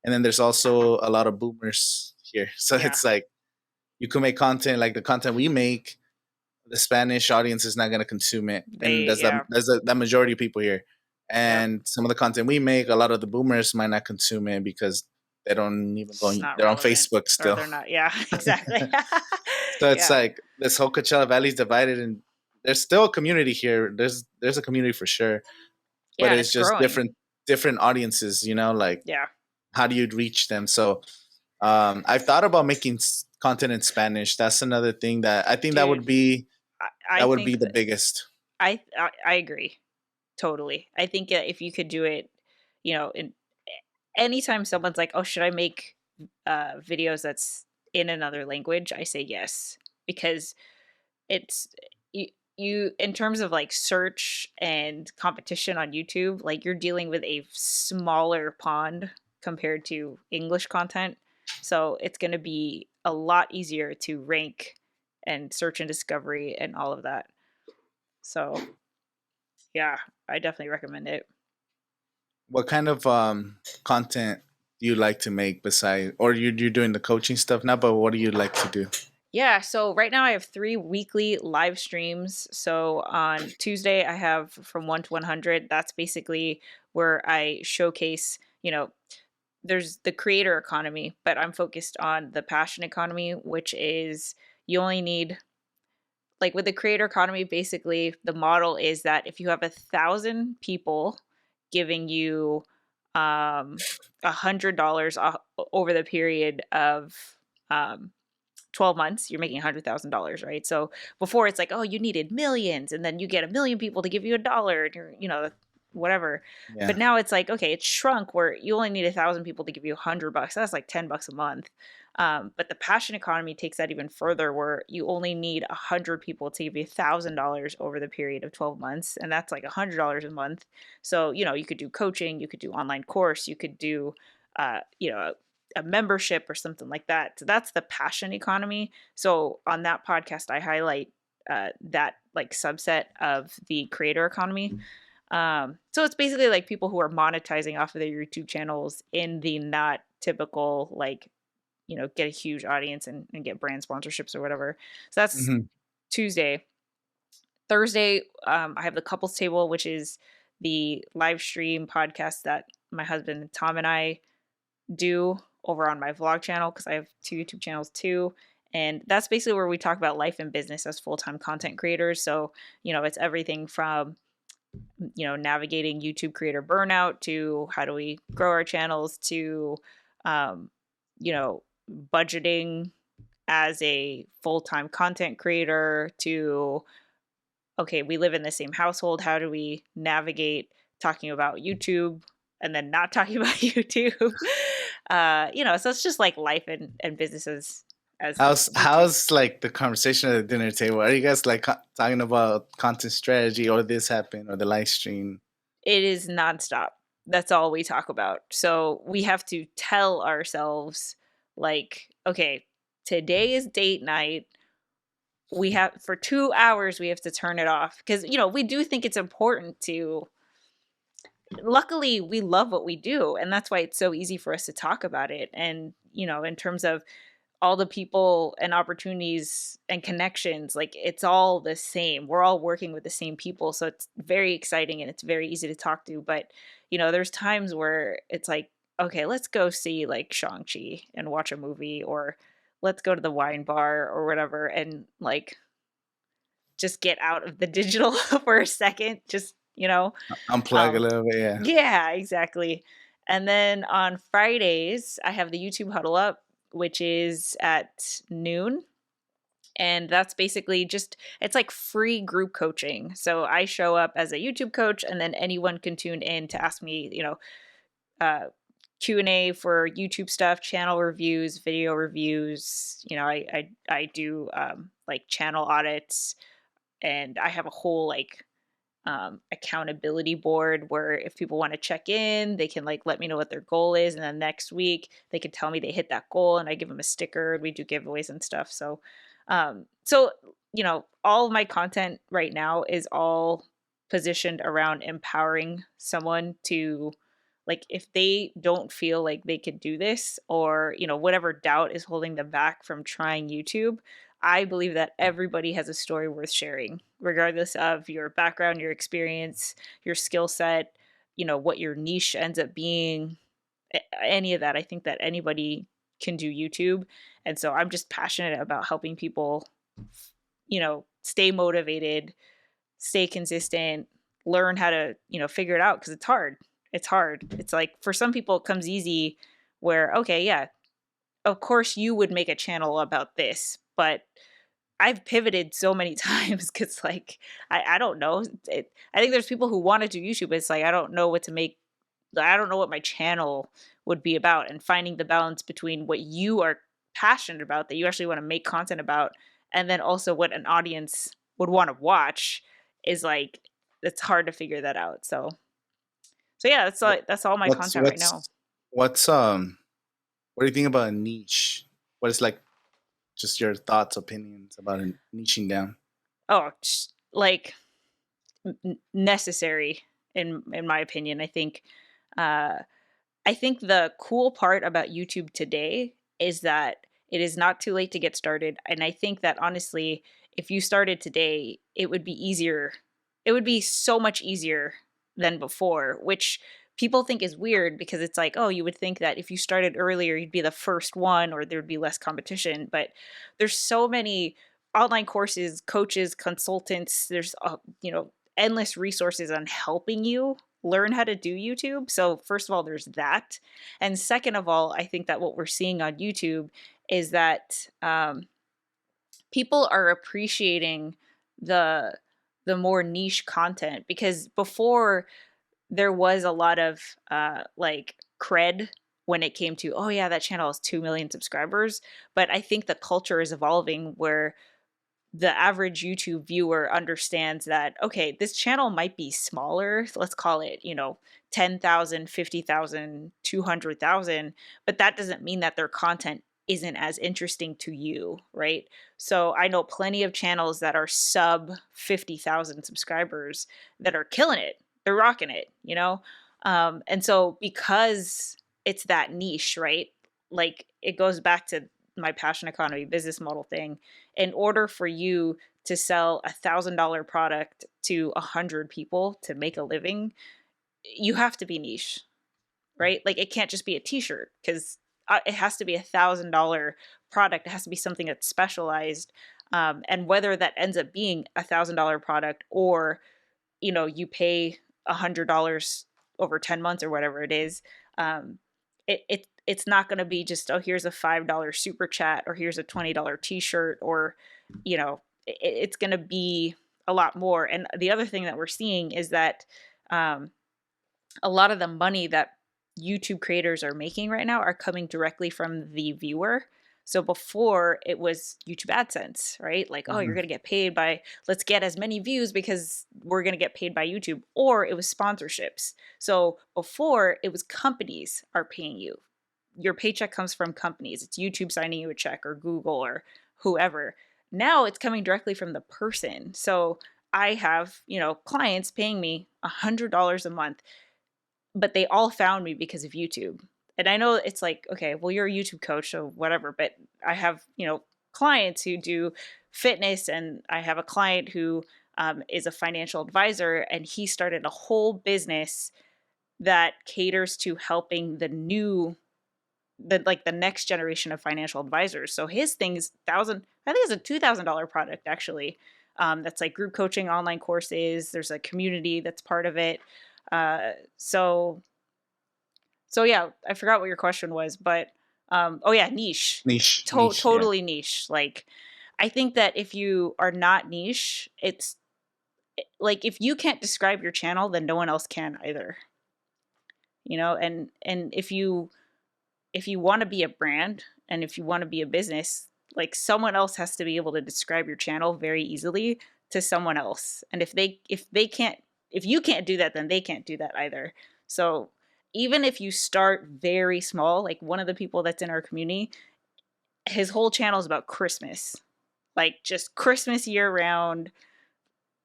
and then there's also a lot of boomers here. So Yeah. it's like you can make content like the content we make. The Spanish audience is not going to consume it, and Yeah. the majority of people here. Yep. And some of the content we make, a lot of the boomers might not consume it because they don't even go. It's not They're on relevant. Facebook Or still. they're not. Yeah, exactly. So it's Yeah. like this whole Coachella Valley is divided, and there's still a community here. There's a community for sure, but Yeah, and it's it's just growing. different audiences. Like Yeah. how do you reach them? So I've thought about making content in Spanish. That's another thing that I think Dude, I that would be think the that biggest. I agree. Totally. I think if you could do it, in anytime someone's like, "Oh, should I make videos that's in another language?" I say yes because it's you, you, in terms of like search and competition on YouTube, like you're dealing with a smaller pond compared to English content. So it's going to be a lot easier to rank and search and discovery and all of that. So yeah, I definitely recommend it. What kind of content do you like to make beside, or you're doing the coaching stuff now? But what do you like to do? Yeah, so right now I have 3 weekly live streams. So on Tuesday, I have from 1 to 100. That's basically where I showcase, there's the creator economy, but I'm focused on the passion economy, which is you only need, like with the creator economy, basically the model is that if you have 1,000 people giving you $100 over the period of um, 12 months, you're making $100,000, right? So before it's like, oh, you needed millions, and then you get 1 million people to give you $1, and whatever. Yeah. But now it's like, okay, it's shrunk where you only need 1,000 people to give you $100. That's like $10 a month. But the passion economy takes that even further, where you only need 100 people to give you $1,000 over the period of 12 months, and that's like $100 a month. So you could do coaching, you could do online course, you could do, uh, you know, a membership or something like that. So that's the passion economy. So on that podcast, I highlight that like subset of the creator economy. So it's basically like people who are monetizing off of their YouTube channels in the not typical, like, get a huge audience and get brand sponsorships or whatever. So that's Hmm. Tuesday. Thursday, I have the couples table, which is the live stream podcast that my husband Tom and I do over on my vlog channel, because I have 2 YouTube channels too. And that's basically where we talk about life and business as full-time content creators. So, it's everything from, navigating YouTube creator burnout to how do we grow our channels to, um, you know, budgeting as a full-time content creator to, okay, we live in the same household. How do we navigate talking about YouTube and then not talking about YouTube? So it's just like life and businesses as YouTube. How's like the conversation at the dinner table? Are you guys like talking about content strategy, or this happened, or the live stream? It is nonstop. That's all we talk about. So we have to tell ourselves, like, okay, today is date night. We have for 2 hours, we have to turn it off because, we do think it's important to. Luckily, we love what we do. And that's why it's so easy for us to talk about it. And, in terms of all the people and opportunities and connections, like it's all the same. We're all working with the same people. So it's very exciting and it's very easy to talk to. But, there's times where it's like, okay, let's go see like Shang-Chi and watch a movie, or let's go to the wine bar or whatever, and like just get out of the digital for a second. Just, Unplug a um, little bit, yeah. yeah, exactly. And then on Fridays, I have the YouTube Huddle Up, which is at noon. And that's basically just, it's like free group coaching. So I show up as a YouTube coach, and then anyone can tune in to ask me, uh, Q&A for YouTube stuff, channel reviews, video reviews. I do like channel audits, and I have a whole like accountability board where if people want to check in, they can like let me know what their goal is, and then next week they can tell me they hit that goal, and I give them a sticker, and we do giveaways and stuff. So all of my content right now is all positioned around empowering someone to, like, if they don't feel like they could do this, or whatever doubt is holding them back from trying YouTube. I believe that everybody has a story worth sharing, regardless of your background, your experience, your skill set, what your niche ends up being, any of that. I think that anybody can do YouTube. And so I'm just passionate about helping people, stay motivated, stay consistent, learn how to, figure it out, because it's hard. It's hard. It's like for some people it comes easy, where, okay, yeah, of course you would make a channel about this, but I've pivoted so many times because, like, I don't know. I think there's people who want to do YouTube, but it's like, I don't know what to make. I don't know what my channel would be about, and finding the balance between what you are passionate about, that you actually want to make content about, and then also what an audience would want to watch is like, it's hard to figure that out. So yeah, that's all my What's content right now. what's what do you think about a niche? What is like just your thoughts, opinions about niching down? Oh, like necessary in my opinion. Uh I think the cool part about YouTube today is that it is not too late to get started. And I think that honestly, if you started today, it would be easier. It would be so much easier than before, which people think is weird because it's like, oh, you would think that if you started earlier, you'd be the first one or there'd be less competition. But there's so many online courses, coaches, consultants. There's, endless resources on helping you learn how to do YouTube. So, first of all, there's that. And second of all, I think that what we're seeing on YouTube is that people are appreciating the the more niche content, because before there was a lot of like cred when it came to, oh yeah, that channel has 2 million subscribers. But I think the culture is evolving where the average YouTube viewer understands that, okay, this channel might be smaller. Let's call it, 10,000, 50,000, 200,000, but that doesn't mean that their content isn't as interesting to you, right? So I know plenty of channels that are sub 50,000 subscribers that are killing it. They're rocking it. And so because it's that niche, right? Like it goes back to my passion economy business model thing. In order for you to sell $1,000 product to 100 people to make a living, you have to be niche, right? Like it can't just be a t-shirt, because it has to be $1,000 product. It has to be something that's specialized. And whether that ends up being $1,000 product, or you pay $100 over 10 months or whatever it is, it's not going to be just, oh, here's a $5 super chat, or here's a $20 t-shirt, or it's going to be a lot more. And the other thing that we're seeing is that a lot of the money that YouTube creators are making right now are coming directly from the viewer. So before it was YouTube AdSense, right? Like, oh, you're going to get paid by, let's get as many views because we're going to get paid by YouTube. Or it was sponsorships. So before it was companies are paying you. Your paycheck comes from companies. It's YouTube signing you a check, or Google, or whoever. Now it's coming directly from the person. So I have, clients paying me $100 a month, but they all found me because of YouTube. And I know it's like, okay, well, you're a YouTube coach, so whatever. But I have, clients who do fitness, and I have a client who is a financial advisor, and he started a whole business that caters to helping the next generation of financial advisors. So his thing's I think it's a $2,000 product actually. That's like group coaching, online courses. There's a community that's part of it. So yeah, I forgot what your question was, but oh yeah, niche. Niche, niche, yeah. Totally niche. Like, I think that if you are not niche, it's like if you can't describe your channel, then no one else can either. And if you want to be a brand, and if you want to be a business, like someone else has to be able to describe your channel very easily to someone else. And if you can't do that, then they can't do that either. So even if you start very small, like one of the people that's in our community, his whole channel is about Christmas, like just Christmas year round.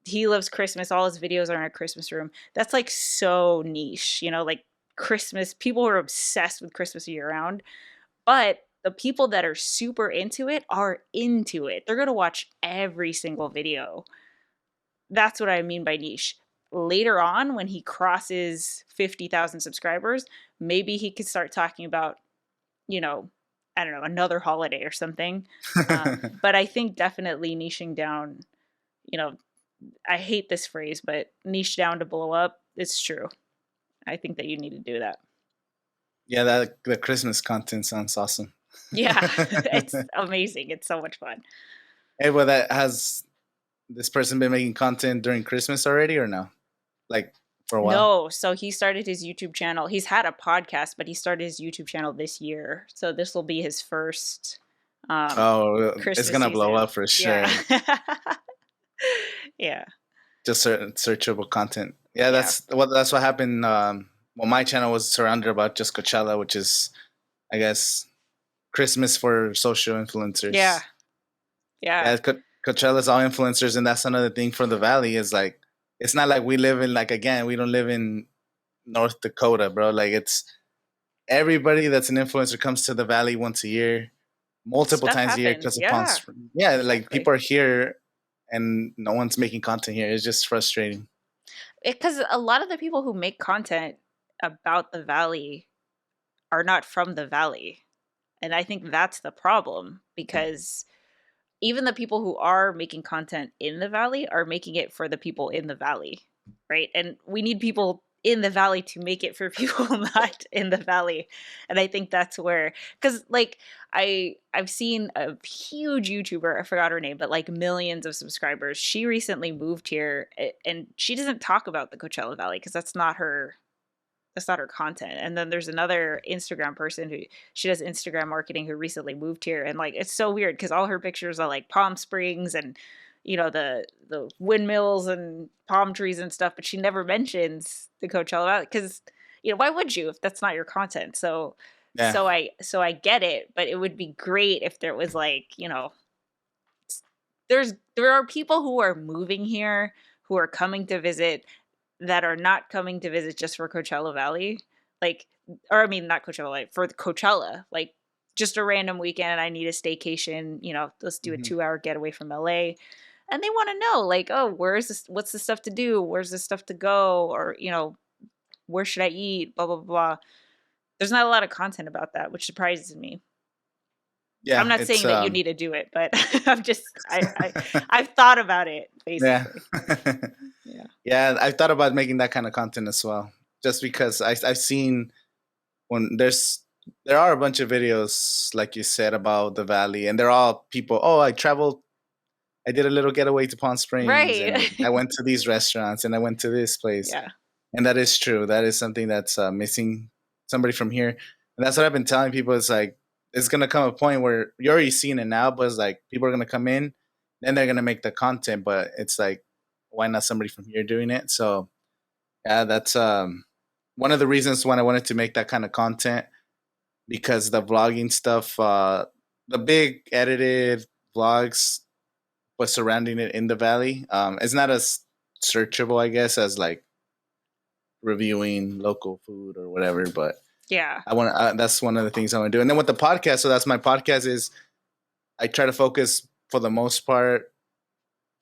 He loves Christmas. All his videos are in a Christmas room. That's like so niche, like Christmas. People are obsessed with Christmas year round, but the people that are super into it are into it. They're going to watch every single video. That's what I mean by niche. Later on, when he crosses 50,000 subscribers, maybe he could start talking about, I don't know, another holiday or something. But I think definitely niching down, I hate this phrase, but niche down to blow up, it's true. I think that you need to do that. Yeah, the Christmas content sounds awesome. Yeah, it's amazing. It's so much fun. Hey, well, has this person been making content during Christmas already, or no? Like for a while? No, so he started his YouTube channel. He's had a podcast, but he started his YouTube channel this year. So this will be his first Christmas it's gonna blow up for sure. Yeah. just certain searchable content. Yeah, Yeah. that's what happened. Well, my channel was surrounded about just Coachella, which is, I guess, Christmas for social Yeah. influencers. Yeah. Yeah, Coachella's all influencers, and that's another thing for the Valley is like, it's not like we live in like again, we don't live in North Dakota, bro. Like it's everybody that's an influencer comes to the Valley once a year, multiple Stuff times a year, happens. because of Palm Yeah. Springs. Yeah, like Exactly. people are here, and no one's making content here. It's just frustrating. Because a lot of the people who make content about the valley are not from the valley. And I think that's the problem because even the people who are making content in the valley are making it for the people in the valley, right? And we need people in the valley to make it for people not in the valley. And I think that's where, because like I've seen a huge YouTuber, I forgot her name, but like millions of subscribers. She recently moved here and she doesn't talk about the Coachella Valley because that's not her content. And then there's another Instagram person who she does Instagram marketing who recently moved here, and like it's so weird because all her pictures are like Palm Springs and the windmills and palm trees and stuff, but she never mentions the Coachella Valley because why would you if that's not your content? So Yeah. I get it, but it would be great if there was like there are people who are moving here who are coming to visit that are not coming to visit just for Coachella Valley, like, or I mean, not Coachella, like for Coachella, like just a random weekend. I need a staycation. Let's do a Hmm. 2-hour getaway from LA, and they want to know, like, oh, where's this? What's the stuff to do? Where's the stuff to go? Or where should I eat? Blah blah blah. There's not a lot of content about that, which surprises me. I'm Yeah, not it's saying that you need to do it, but I've thought about it yeah. basically. Yeah. Yeah, I thought about making that kind of content as well. Just because I've seen when there are a bunch of videos like you said about the valley, and they're all people. Oh, I traveled. I did a little getaway to Palm Springs, Right. and I went to these restaurants, and I went to this place, Yeah. and that is true. That is something that's missing. Somebody from here, and that's what I've been telling people. It's like it's gonna come a point where you're already seeing it now, but it's like people are gonna come in, then they're gonna make the content, but it's like why not somebody from here doing it? So yeah, that's one of the reasons when I wanted to make that kind of content, because the vlogging stuff, the big edited vlogs, but surrounding it in the valley, it's not as searchable, I guess, as like reviewing local food or whatever. But Yeah. I want that's one of the things I want to do. And then with the podcast, so that's my podcast is I try to focus for the most part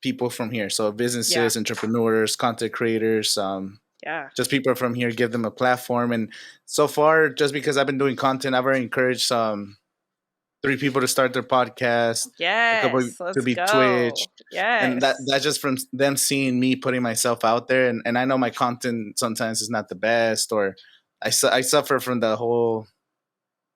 people from here, so Yeah. businesses, entrepreneurs, content creators, Yeah. just people from here, give them a platform. And so far, just because I've been doing content, I've already encouraged 3 people to start their podcast, a couple Yes. to Let's be Twitch, go. and Yes. that's just from them seeing me putting myself out there. And I know my content sometimes is not the best, or I suffer from the whole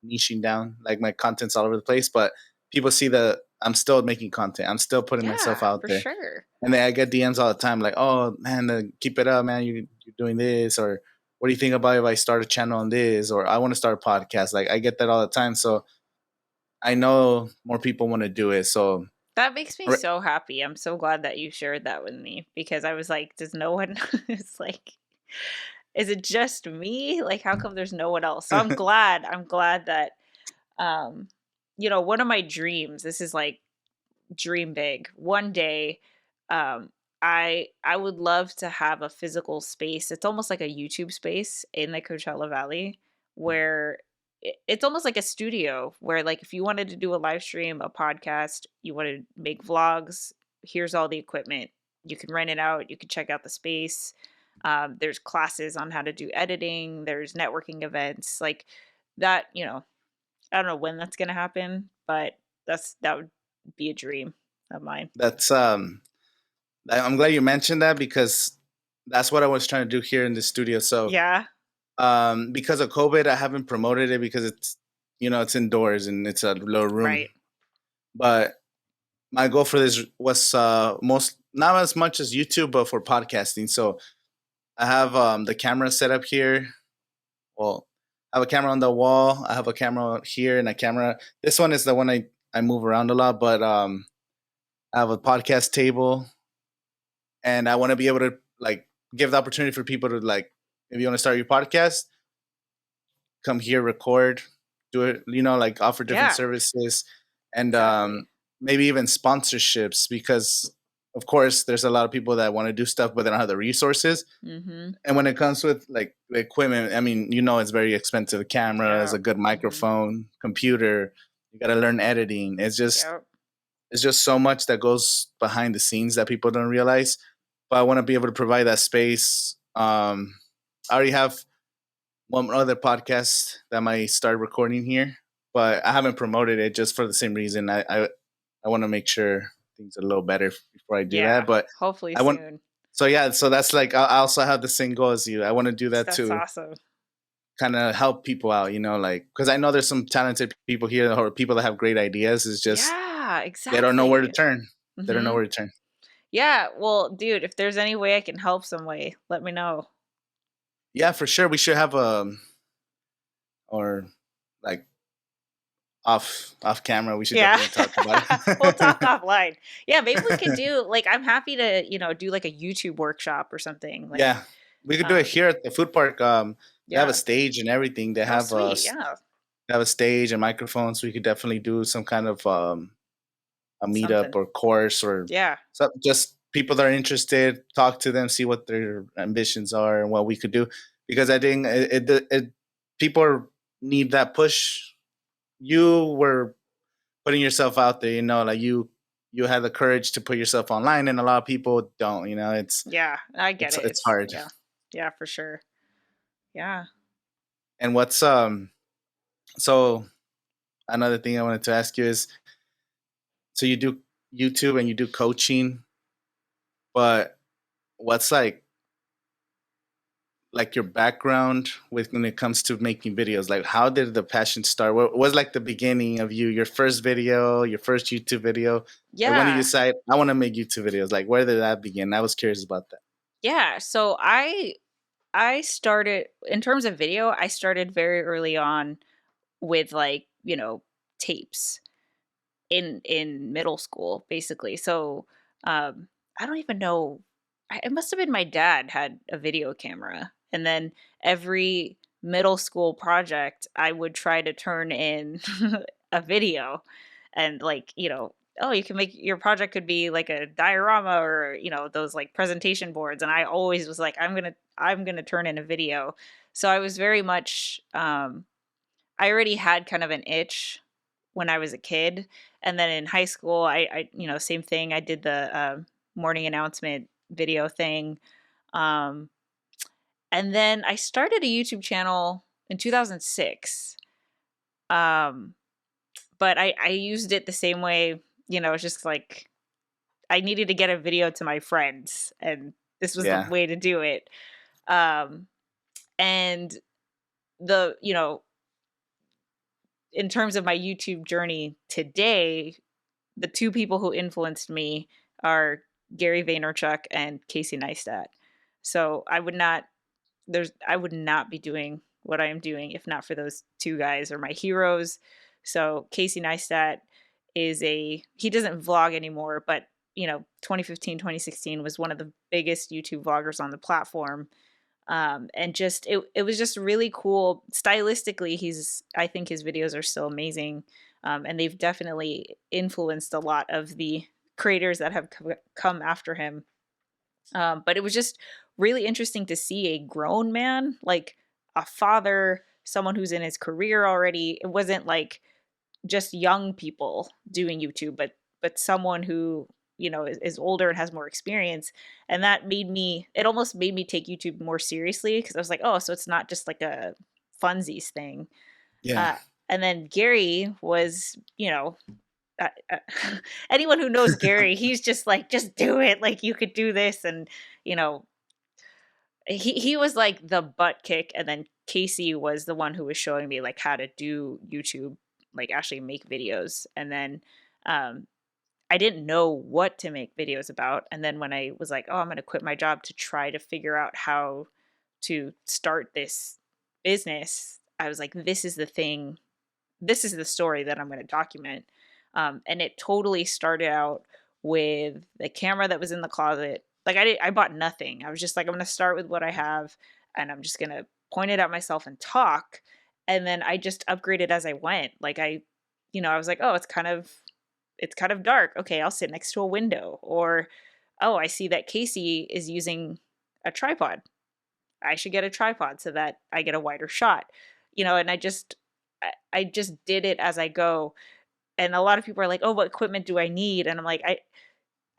niching down, like my content's all over the place, but people see that I'm still making content, I'm still putting myself Yeah, out for there. sure. And then I get DMs all the time, like, "Oh man, keep it up, man. You're doing this," or "What do you think about if I start a channel on this?" Or "I want to start a podcast." Like I get that all the time, so I know more people want to do it. So That makes me right. so happy. I'm so glad that you shared that with me because I was like, does no one it's like is it just me? Like how come there's no one else? So I'm glad. I'm glad that um one of my dreams, this is like dream big. One day, um, I would love to have a physical space. It's almost like a YouTube space in the Coachella Valley where it's almost like a studio where like if you wanted to do a live stream, a podcast, you want to make vlogs, here's all the equipment. You can rent it out, you can check out the space. There's classes on how to do editing, there's networking events like that, I don't know when that's gonna happen, but that would be a dream of mine. That's I'm glad you mentioned that, because that's what I was trying to do here in the studio. So Yeah, because of COVID, I haven't promoted it because it's it's indoors and it's a little room. right. But my goal for this was most not as much as YouTube, but for podcasting. So I have the camera set up here. Well, I have a camera on the wall. I have a camera here and a camera. This one is the one I move around a lot, but I have a podcast table. and I want to be able to like give the opportunity for people to like, if you want to start your podcast, come here, record, do it, like offer different Yeah, services, and exactly. maybe even sponsorships, because of course there's a lot of people that want to do stuff but they don't have the resources. Mm-hmm. And when it comes with like the equipment, I mean, it's very expensive. Cameras, Yeah. a good Mm-hmm. microphone, computer. You got to learn editing. Yep. It's just so much that goes behind the scenes that people don't realize. But I want to be able to provide that space. I already have one other podcast that might start recording here, but I haven't promoted it just for the same reason. I want to make sure things are a little better before I do that. Yeah. But Hopefully I want soon. so yeah, so that's like I also have the same goal as you. I want to do that That's to awesome. kind of help people out, like because I know there's some talented people here or people that have great ideas. It's just Yeah, they don't know where to exactly. turn. They don't know Mm-hmm. where to turn. Yeah. Well, dude, if there's any way I can help some way, let me know. Yeah, for sure. We should have or like off camera. We should Yeah. definitely talk about We'll talk it. offline. Yeah, maybe we could do like I'm happy to, do like a YouTube workshop or something. Like, Yeah, we could do it um, here at the food park. They have a yeah. stage and everything. Oh, sweet. Yeah. They have a stage and microphones. We could definitely do some kind of a meetup Something. or course or Yeah. so just people that are interested. Talk to them, see what their ambitions are and what we could do. Because I think people need that push. You were putting yourself out there. Like you had the courage to put yourself online, and a lot of people don't. Yeah. I get it. It's It's hard. yeah. Yeah, for sure. Yeah. And what's so another thing I wanted to ask you is, so you do YouTube and you do coaching, but what's like your background with when it comes to making videos? Like, how did the passion start? What was like the beginning of your first video, your first YouTube video? Like, when did you Yeah. decide I want to make YouTube videos? Like, where did that begin? I was curious about that. Yeah. So I started in terms of video, I started very early on with like, tapes in middle school basically. So I don't even know, it must have been my dad had a video camera, and then every middle school project I would try to turn in a video, and like, oh, you can make your project could be like a diorama or, those like presentation boards, and I always was like, I'm going to turn in a video. So I was very much I already had kind of an itch when I was a kid, and then in high school, same thing. I did the morning announcement video thing, um, and then I started a YouTube channel in 2006. Um, but I used it the same way. It's just like I needed to get a video to my friends, and this was the Yeah, way to do it. Um, and the in terms of my YouTube journey today, the two people who influenced me are Gary Vaynerchuk and Casey Neistat. So I would not be doing what I am doing if not for those two guys, are my heroes. So Casey Neistat he doesn't vlog anymore, but 2015, 2016 was one of the biggest YouTube vloggers on the platform. And just it was just really cool stylistically. I think his videos are still amazing, and they've definitely influenced a lot of the creators that have come after him. But it was just really interesting to see a grown man, like a father, someone who's in his career already. It wasn't like just young people doing YouTube, but someone who is older and has more experience, and that it almost made me take YouTube more seriously, because I was like, oh, so it's not just like a funsies thing. yeah, Uh, and then Gary was, uh, uh, anyone who knows Gary, he's just like, just do it, like you could do this, and you know he was like the butt kick, and then Casey was the one who was showing me like how to do YouTube, like actually make videos. And then um I didn't know what to make videos about, and then when I was like, oh, I'm going to quit my job to try to figure out how to start this business, I was like, this is the thing, this is the story that I'm going to document. And it totally started out with the camera that was in the closet, Like I bought nothing. I was just like, I'm gonna start with what I have, and I'm just gonna point it at myself and talk. And then I just upgraded as I went. Like I was like, oh, it's kind of dark. Okay, I'll sit next to a window. Or, oh, I see that Casey is using a tripod. I should get a tripod so that I get a wider shot. And I just did it as I go. And a lot of people are like, "Oh, what equipment do I need?" And I'm like,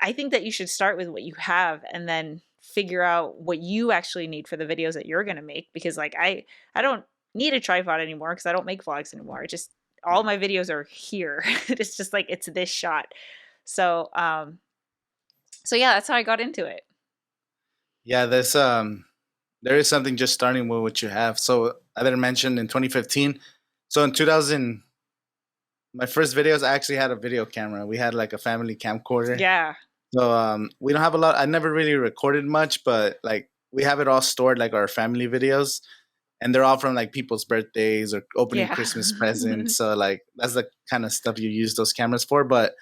I think that you should start with what you have and then figure out what you actually need for the videos that you're going to make, because like I don't need a tripod anymore because I don't make vlogs anymore. It just all Yeah. my videos are here. It's just like it's this shot. So yeah, that's how I got into it. Yeah, there is something just starting with what you have. So I didn't mention in 2015. So in 2000, my first videos, I actually had a video camera. We had like a family camcorder. Yeah. So we don't have a lot. I never really recorded much, but like we have it all stored, like our family videos, and they're all from like people's birthdays or opening Yeah. Christmas presents. So like that's the kind of stuff you use those cameras for. But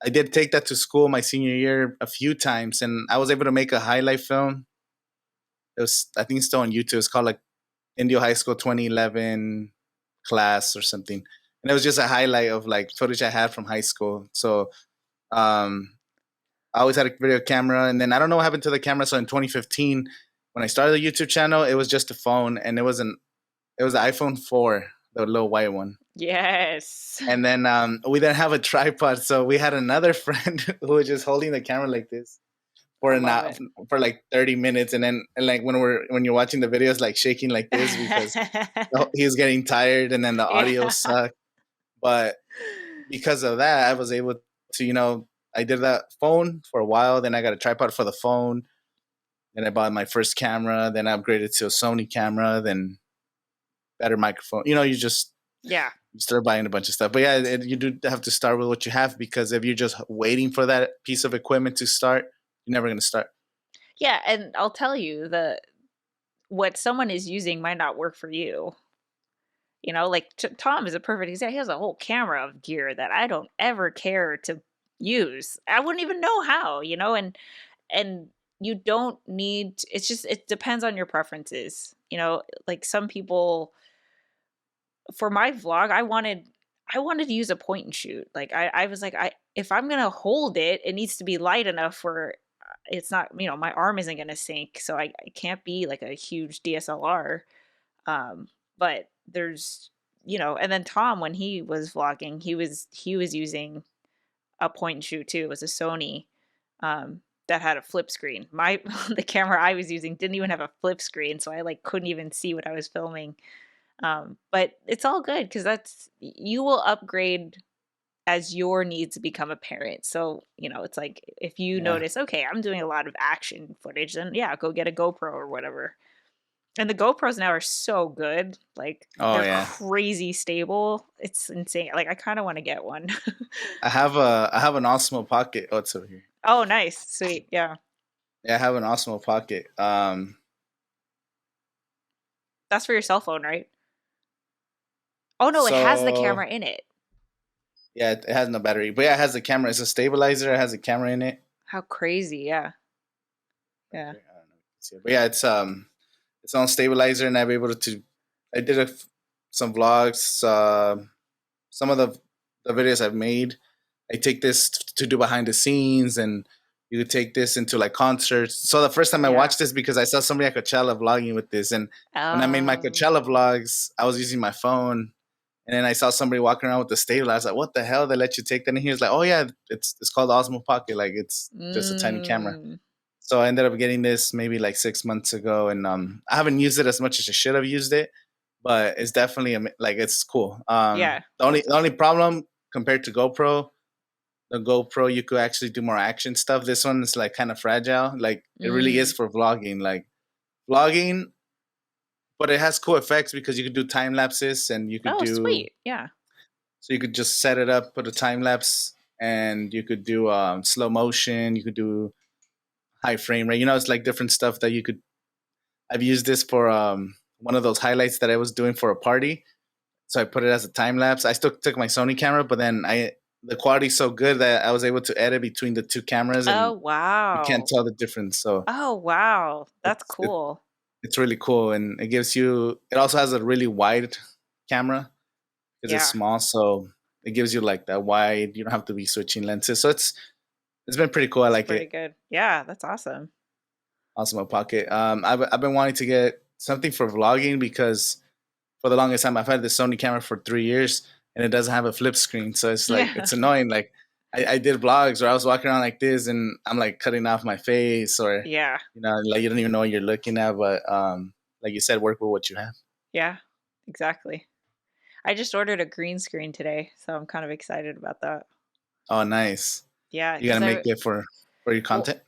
I did take that to school my senior year a few times, and I was able to make a highlight film. It was, I think, it's still on YouTube. It's called like Indio High School 2011 class or something, and it was just a highlight of like footage I had from high school. So um, I always had a video camera, and then I don't know what happened to the camera. So in 2015, when I started the YouTube channel, it was just a phone, and it was the iPhone 4, the little white one. Yes. And then we didn't have a tripod, so we had another friend who was just holding the camera like this for I an love hour, it. for like 30 minutes, and then and like when you're watching the videos, like shaking like this because he was getting tired, and then the Yeah. audio sucked. But because of that, I was able to, I did that phone for a while. Then I got a tripod for the phone. Then I bought my first camera. Then I upgraded to a Sony camera. Then better microphone. You just Yeah. you start buying a bunch of stuff. But yeah, you do have to start with what you have, because if you're just waiting for that piece of equipment to start, you're never going to start. Yeah, and I'll tell you, the what someone is using might not work for you. Like Tom is a perfect example. He has a whole camera of gear that I don't ever care to use. I wouldn't even know how, and you don't need, it's just, it depends on your preferences. Like some people, for my vlog, I wanted to use a point and shoot. Like I was like, if I'm gonna hold it, it needs to be light enough where it's not, my arm isn't gonna sink. So I can't be like a huge DSLR. But there's, and then Tom, when he was vlogging, he was using a point and shoot too. It was a Sony that had a flip screen. The camera I was using didn't even have a flip screen, so I like couldn't even see what I was filming. But it's all good because you will upgrade as your needs become apparent. So, it's like if you Yeah. notice, okay, I'm doing a lot of action footage, then yeah, go get a GoPro or whatever. And the GoPros now are so good. Like Oh they're yeah. crazy stable. It's insane. Like I kind of want to get one. I have an Osmo Pocket. Oh, it's over here. Oh, nice. Sweet. Yeah. Yeah, I have an Osmo Pocket. That's for your cell phone, right? Oh no, it has the So camera in it. yeah, it has no battery, but yeah, it has a camera. It's a stabilizer. It has a camera in it. How crazy. Yeah. Right Yeah. here. I don't know if you can see it. But yeah, it's on stabilizer, and I'm able to. I did some vlogs. Some of the videos I've made, I take this to do behind the scenes, and you could take this into like concerts. So the first time I Yeah. watched this, because I saw somebody at Coachella vlogging with this, and when I made my Coachella Oh. vlogs, I was using my phone, and then I saw somebody walking around with the stabilizer. I was like, "What the hell? They let you take that?" And he was like, "Oh yeah, it's called Osmo Pocket. Like it's just a tiny camera." Mm. So I ended up getting this maybe like 6 months ago, and I haven't used it as much as I should have used it, but it's definitely like it's cool. Yeah. The only problem compared to GoPro, the GoPro you could actually do more action stuff. This one is like kind of fragile. Like it really is Mm. for vlogging, like vlogging, but it has cool effects because you could do time lapses, and you could Oh, do, sweet. Yeah. so you could just set it up, put a time lapse, and you could do slow motion. You could do high frame rate. It's like different stuff that you could. I've used this for one of those highlights that I was doing for a party. So I put it as a time lapse. I still took my Sony camera, but then the quality's so good that I was able to edit between the two cameras, Oh, and you can't wow. tell the difference. So Oh, wow. That's it's it, cool. it's really cool, and it gives you. It also has a really wide camera because it's Yeah, small, so it gives you like that wide. You don't have to be switching lenses, so it's been pretty cool. I it's like pretty it. good. Yeah, that's awesome. Osmo Pocket. I've been wanting to get something for vlogging because for the longest time I've had the Sony camera for 3 years and it doesn't have a flip screen, so it's like Yeah. it's annoying. Like I did vlogs where I was walking around like this and I'm like cutting off my face, or Yeah. like you don't even know what you're looking at. But like you said, work with what you have. Yeah. Exactly. I just ordered a green screen today, so I'm kind of excited about that. Oh, nice. Yeah, You because gotta I make it for your well, content.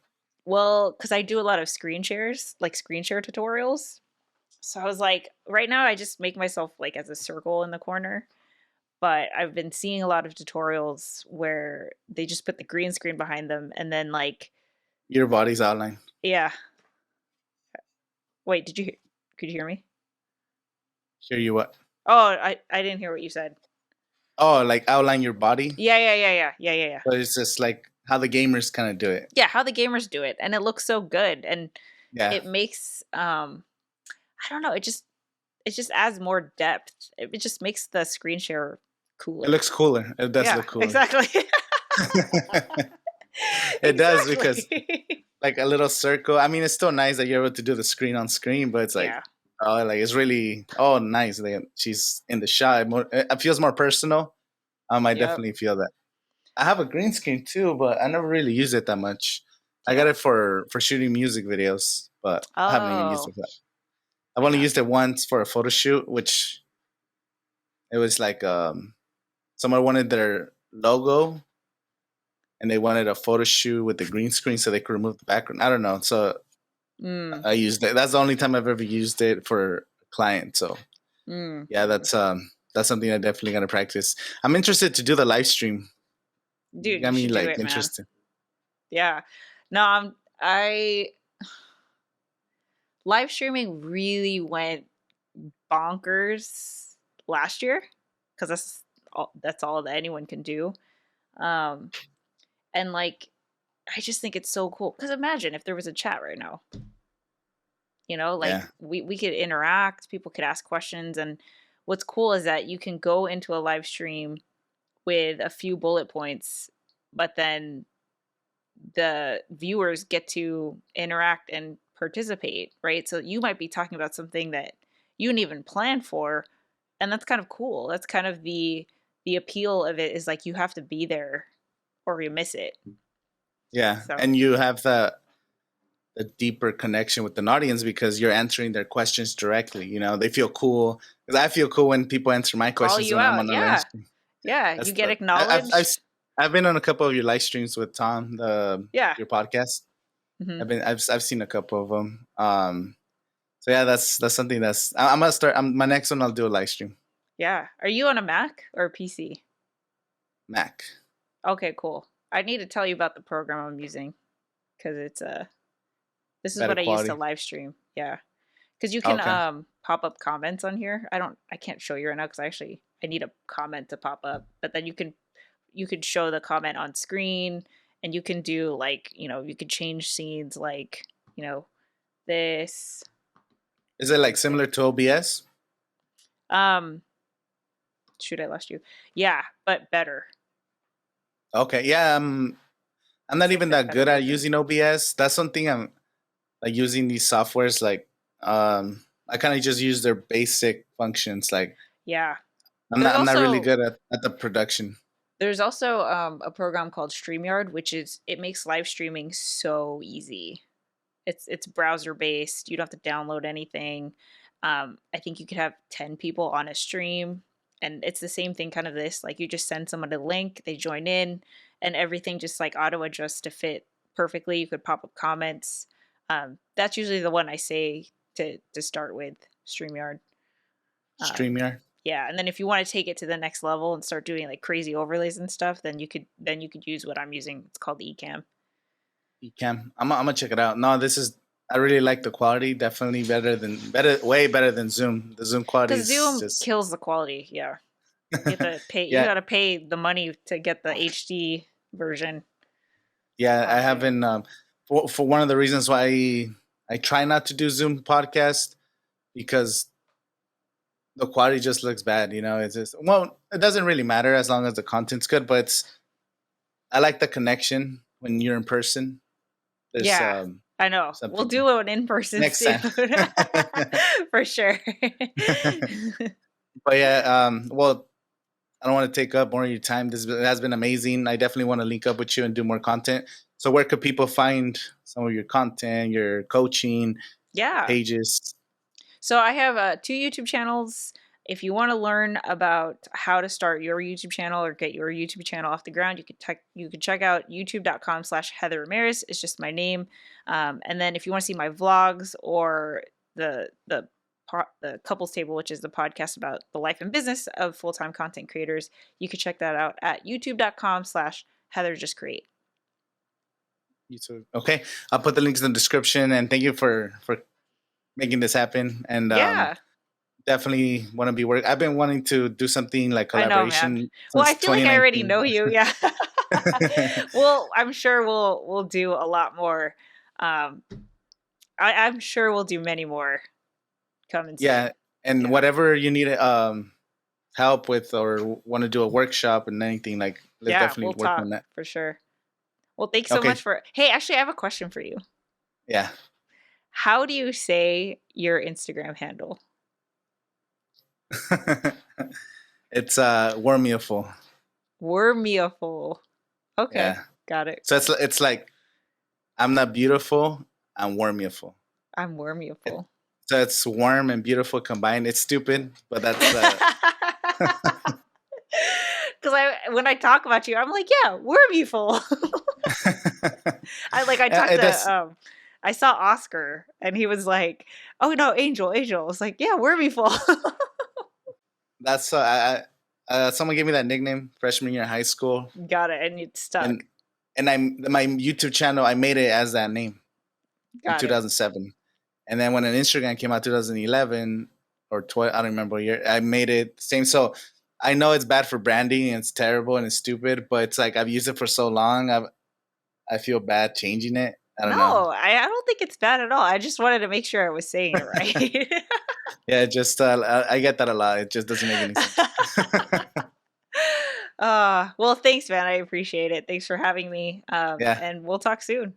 because I do a lot of screen shares, like screen share tutorials. So I was like, right now I just make myself like as a circle in the corner. But I've been seeing a lot of tutorials where they just put the green screen behind them and then like, Your body's outline. yeah. Wait, could you hear me? Hear you what? Oh, I didn't hear what you said. Oh, like outline your body, Yeah, yeah, yeah, yeah, yeah, yeah, yeah. but it's just like how the gamers kind of do it. Yeah, how the gamers do it, and it looks so good, and Yeah, it makes I don't know, it just adds more depth. It just makes the screen share it cooler. looks cooler. It does Yeah, look cooler. exactly. It does because Exactly. like a little circle. I mean, it's still nice that you're able to do the screen on screen, but it's like, Yeah. oh, like it's really nice. Like, she's in the shot. It feels more personal. I Yep. definitely feel that. I have a green screen too, but I never really use it that much. I got Yeah. it for shooting music videos, but I haven't even used Oh, it for that. I've only yeah. used it once for a photo shoot, which it was like someone wanted their logo and they wanted a photo shoot with the green screen so they could remove the background. I don't know. So Mm, I used it. That's the only time I've ever used it for a client. So mm. yeah, that's something I definitely gotta practice. I'm interested to do the live stream. You Dude, got you me should do like it, man. interested. Yeah. No, I live streaming really went bonkers last year because that's all that anyone can do. Um, and like I just think it's so cool because imagine if there was a chat right now. Like Yeah, we could interact, people could ask questions, and what's cool is that you can go into a live stream with a few bullet points, but then the viewers get to interact and participate, right? So you might be talking about something that you didn't even plan for, and that's kind of cool. That's kind of the appeal of it is like you have to be there or you miss it. yeah, So and you have the deeper connection with an audience because you're answering their questions directly. They feel cool because I feel cool when people answer my call questions you when I'm out. on the live Yeah. stream. Yeah. You That's get the I've acknowledged. I've been on a couple of your live streams with Tom, Yeah. your podcast. Hmm. I've seen a couple of them. So yeah, that's something I'm gonna start. My next one I'll do a live stream. Yeah. Are you on a Mac or a PC? Mac, Okay, cool. I need to tell you about the program I'm using because this is better what I use to quality. live stream. Yeah. Because you can Okay, pop up comments on here. I can't show you right now because I need a comment to pop up. But then you could show the comment on screen, and you can do like you could change scenes like you know this. is it Let like me see. similar to OBS? Um, shoot, I lost you. Yeah, but better. Okay, yeah. I'm not It's like even the that better good at version. using OBS. That's something I'm like using these softwares. Like, I kind of just use their basic functions. Like, Yeah. I'm There's not really also good at the production. a program called StreamYard, which it makes live streaming so easy. It's browser based. You don't have to download anything. I think you could have 10 people on a stream, and it's the same thing. Kind of this, like you just send someone a link, they join in, and everything just like auto adjusts to fit perfectly. You could pop up comments. That's usually the one I say to start with Streamyard. Um, StreamYard. yeah, and then if you want to take it to the next level and start doing like crazy overlays and stuff, then you could use what I'm using. It's called Ecamm. Ecamm. I'm gonna check it out. No, this is. I really like the quality. Definitely way better than Zoom. The Zoom quality Because is Zoom just kills the quality. Yeah. You have to pay. You Yeah, got to pay the money to get the HD version yeah. I audio. haven't. For one of the reasons why I try not to do Zoom podcast because the quality just looks bad. It's just well, it doesn't really matter as long as the content's good. But I like the connection when you're in person. There's Yeah, I know. We'll something do it in person next soon time. for sure. But yeah, well, I don't want to take up more of your time. This has been amazing. I definitely want to link up with you and do more content. So where could people find some of your content, your coaching Yeah. pages? So I have two YouTube channels. If you want to learn about how to start your YouTube channel or get your YouTube channel off the ground, you could check out youtube.com/Heather Ramirez. It's just my name. And then if you want to see my vlogs or the couples table, which is the podcast about the life and business of full-time content creators, you could check that out at youtube.com/Heather Just Create. YouTube. Okay, I'll put the links in the description. And thank you for making this happen. And Yeah. definitely want to be work. I've been wanting to do something like I know, man. collaboration Well, I since feel like I already 2019. know you. Yeah. Well, I'm sure we'll do a lot more. Um, I'm sure we'll do many more coming soon. Yeah, and Yeah. whatever you need help with or want to do a workshop and anything, like let's Yeah, we'll definitely work talk on that. for sure. Well, thanks so Okay. much for. Hey, actually, I have a question for you. Yeah. How do you say your Instagram handle? It's wormiful. Wormiful. Okay, Yeah. got it. So it's like I'm not beautiful, I'm wormiful. I'm wormiful. So it's warm and beautiful combined. It's stupid, but that's Because when I talk about you, I'm like, yeah, wormiful. I talked it to does. I saw Oscar and he was like, "Oh no, Angel, Angel." I was like, "Yeah, wormiful." That's someone gave me that nickname freshman year in high school, Got it, and it and stuck. my YouTube channel I made it as that name in Got it. 2007. And then when an Instagram came out 2011 or 12, I don't remember what year, I made it same. So I know it's bad for branding and it's terrible and it's stupid, but it's like I've used it for so long. I feel bad changing it. I don't know. No, I don't think it's bad at all. I just wanted to make sure I was saying it right. Yeah, just I get that a lot. It just doesn't make any sense. Well, thanks, man. I appreciate it. Thanks for having me. Yeah. And we'll talk soon.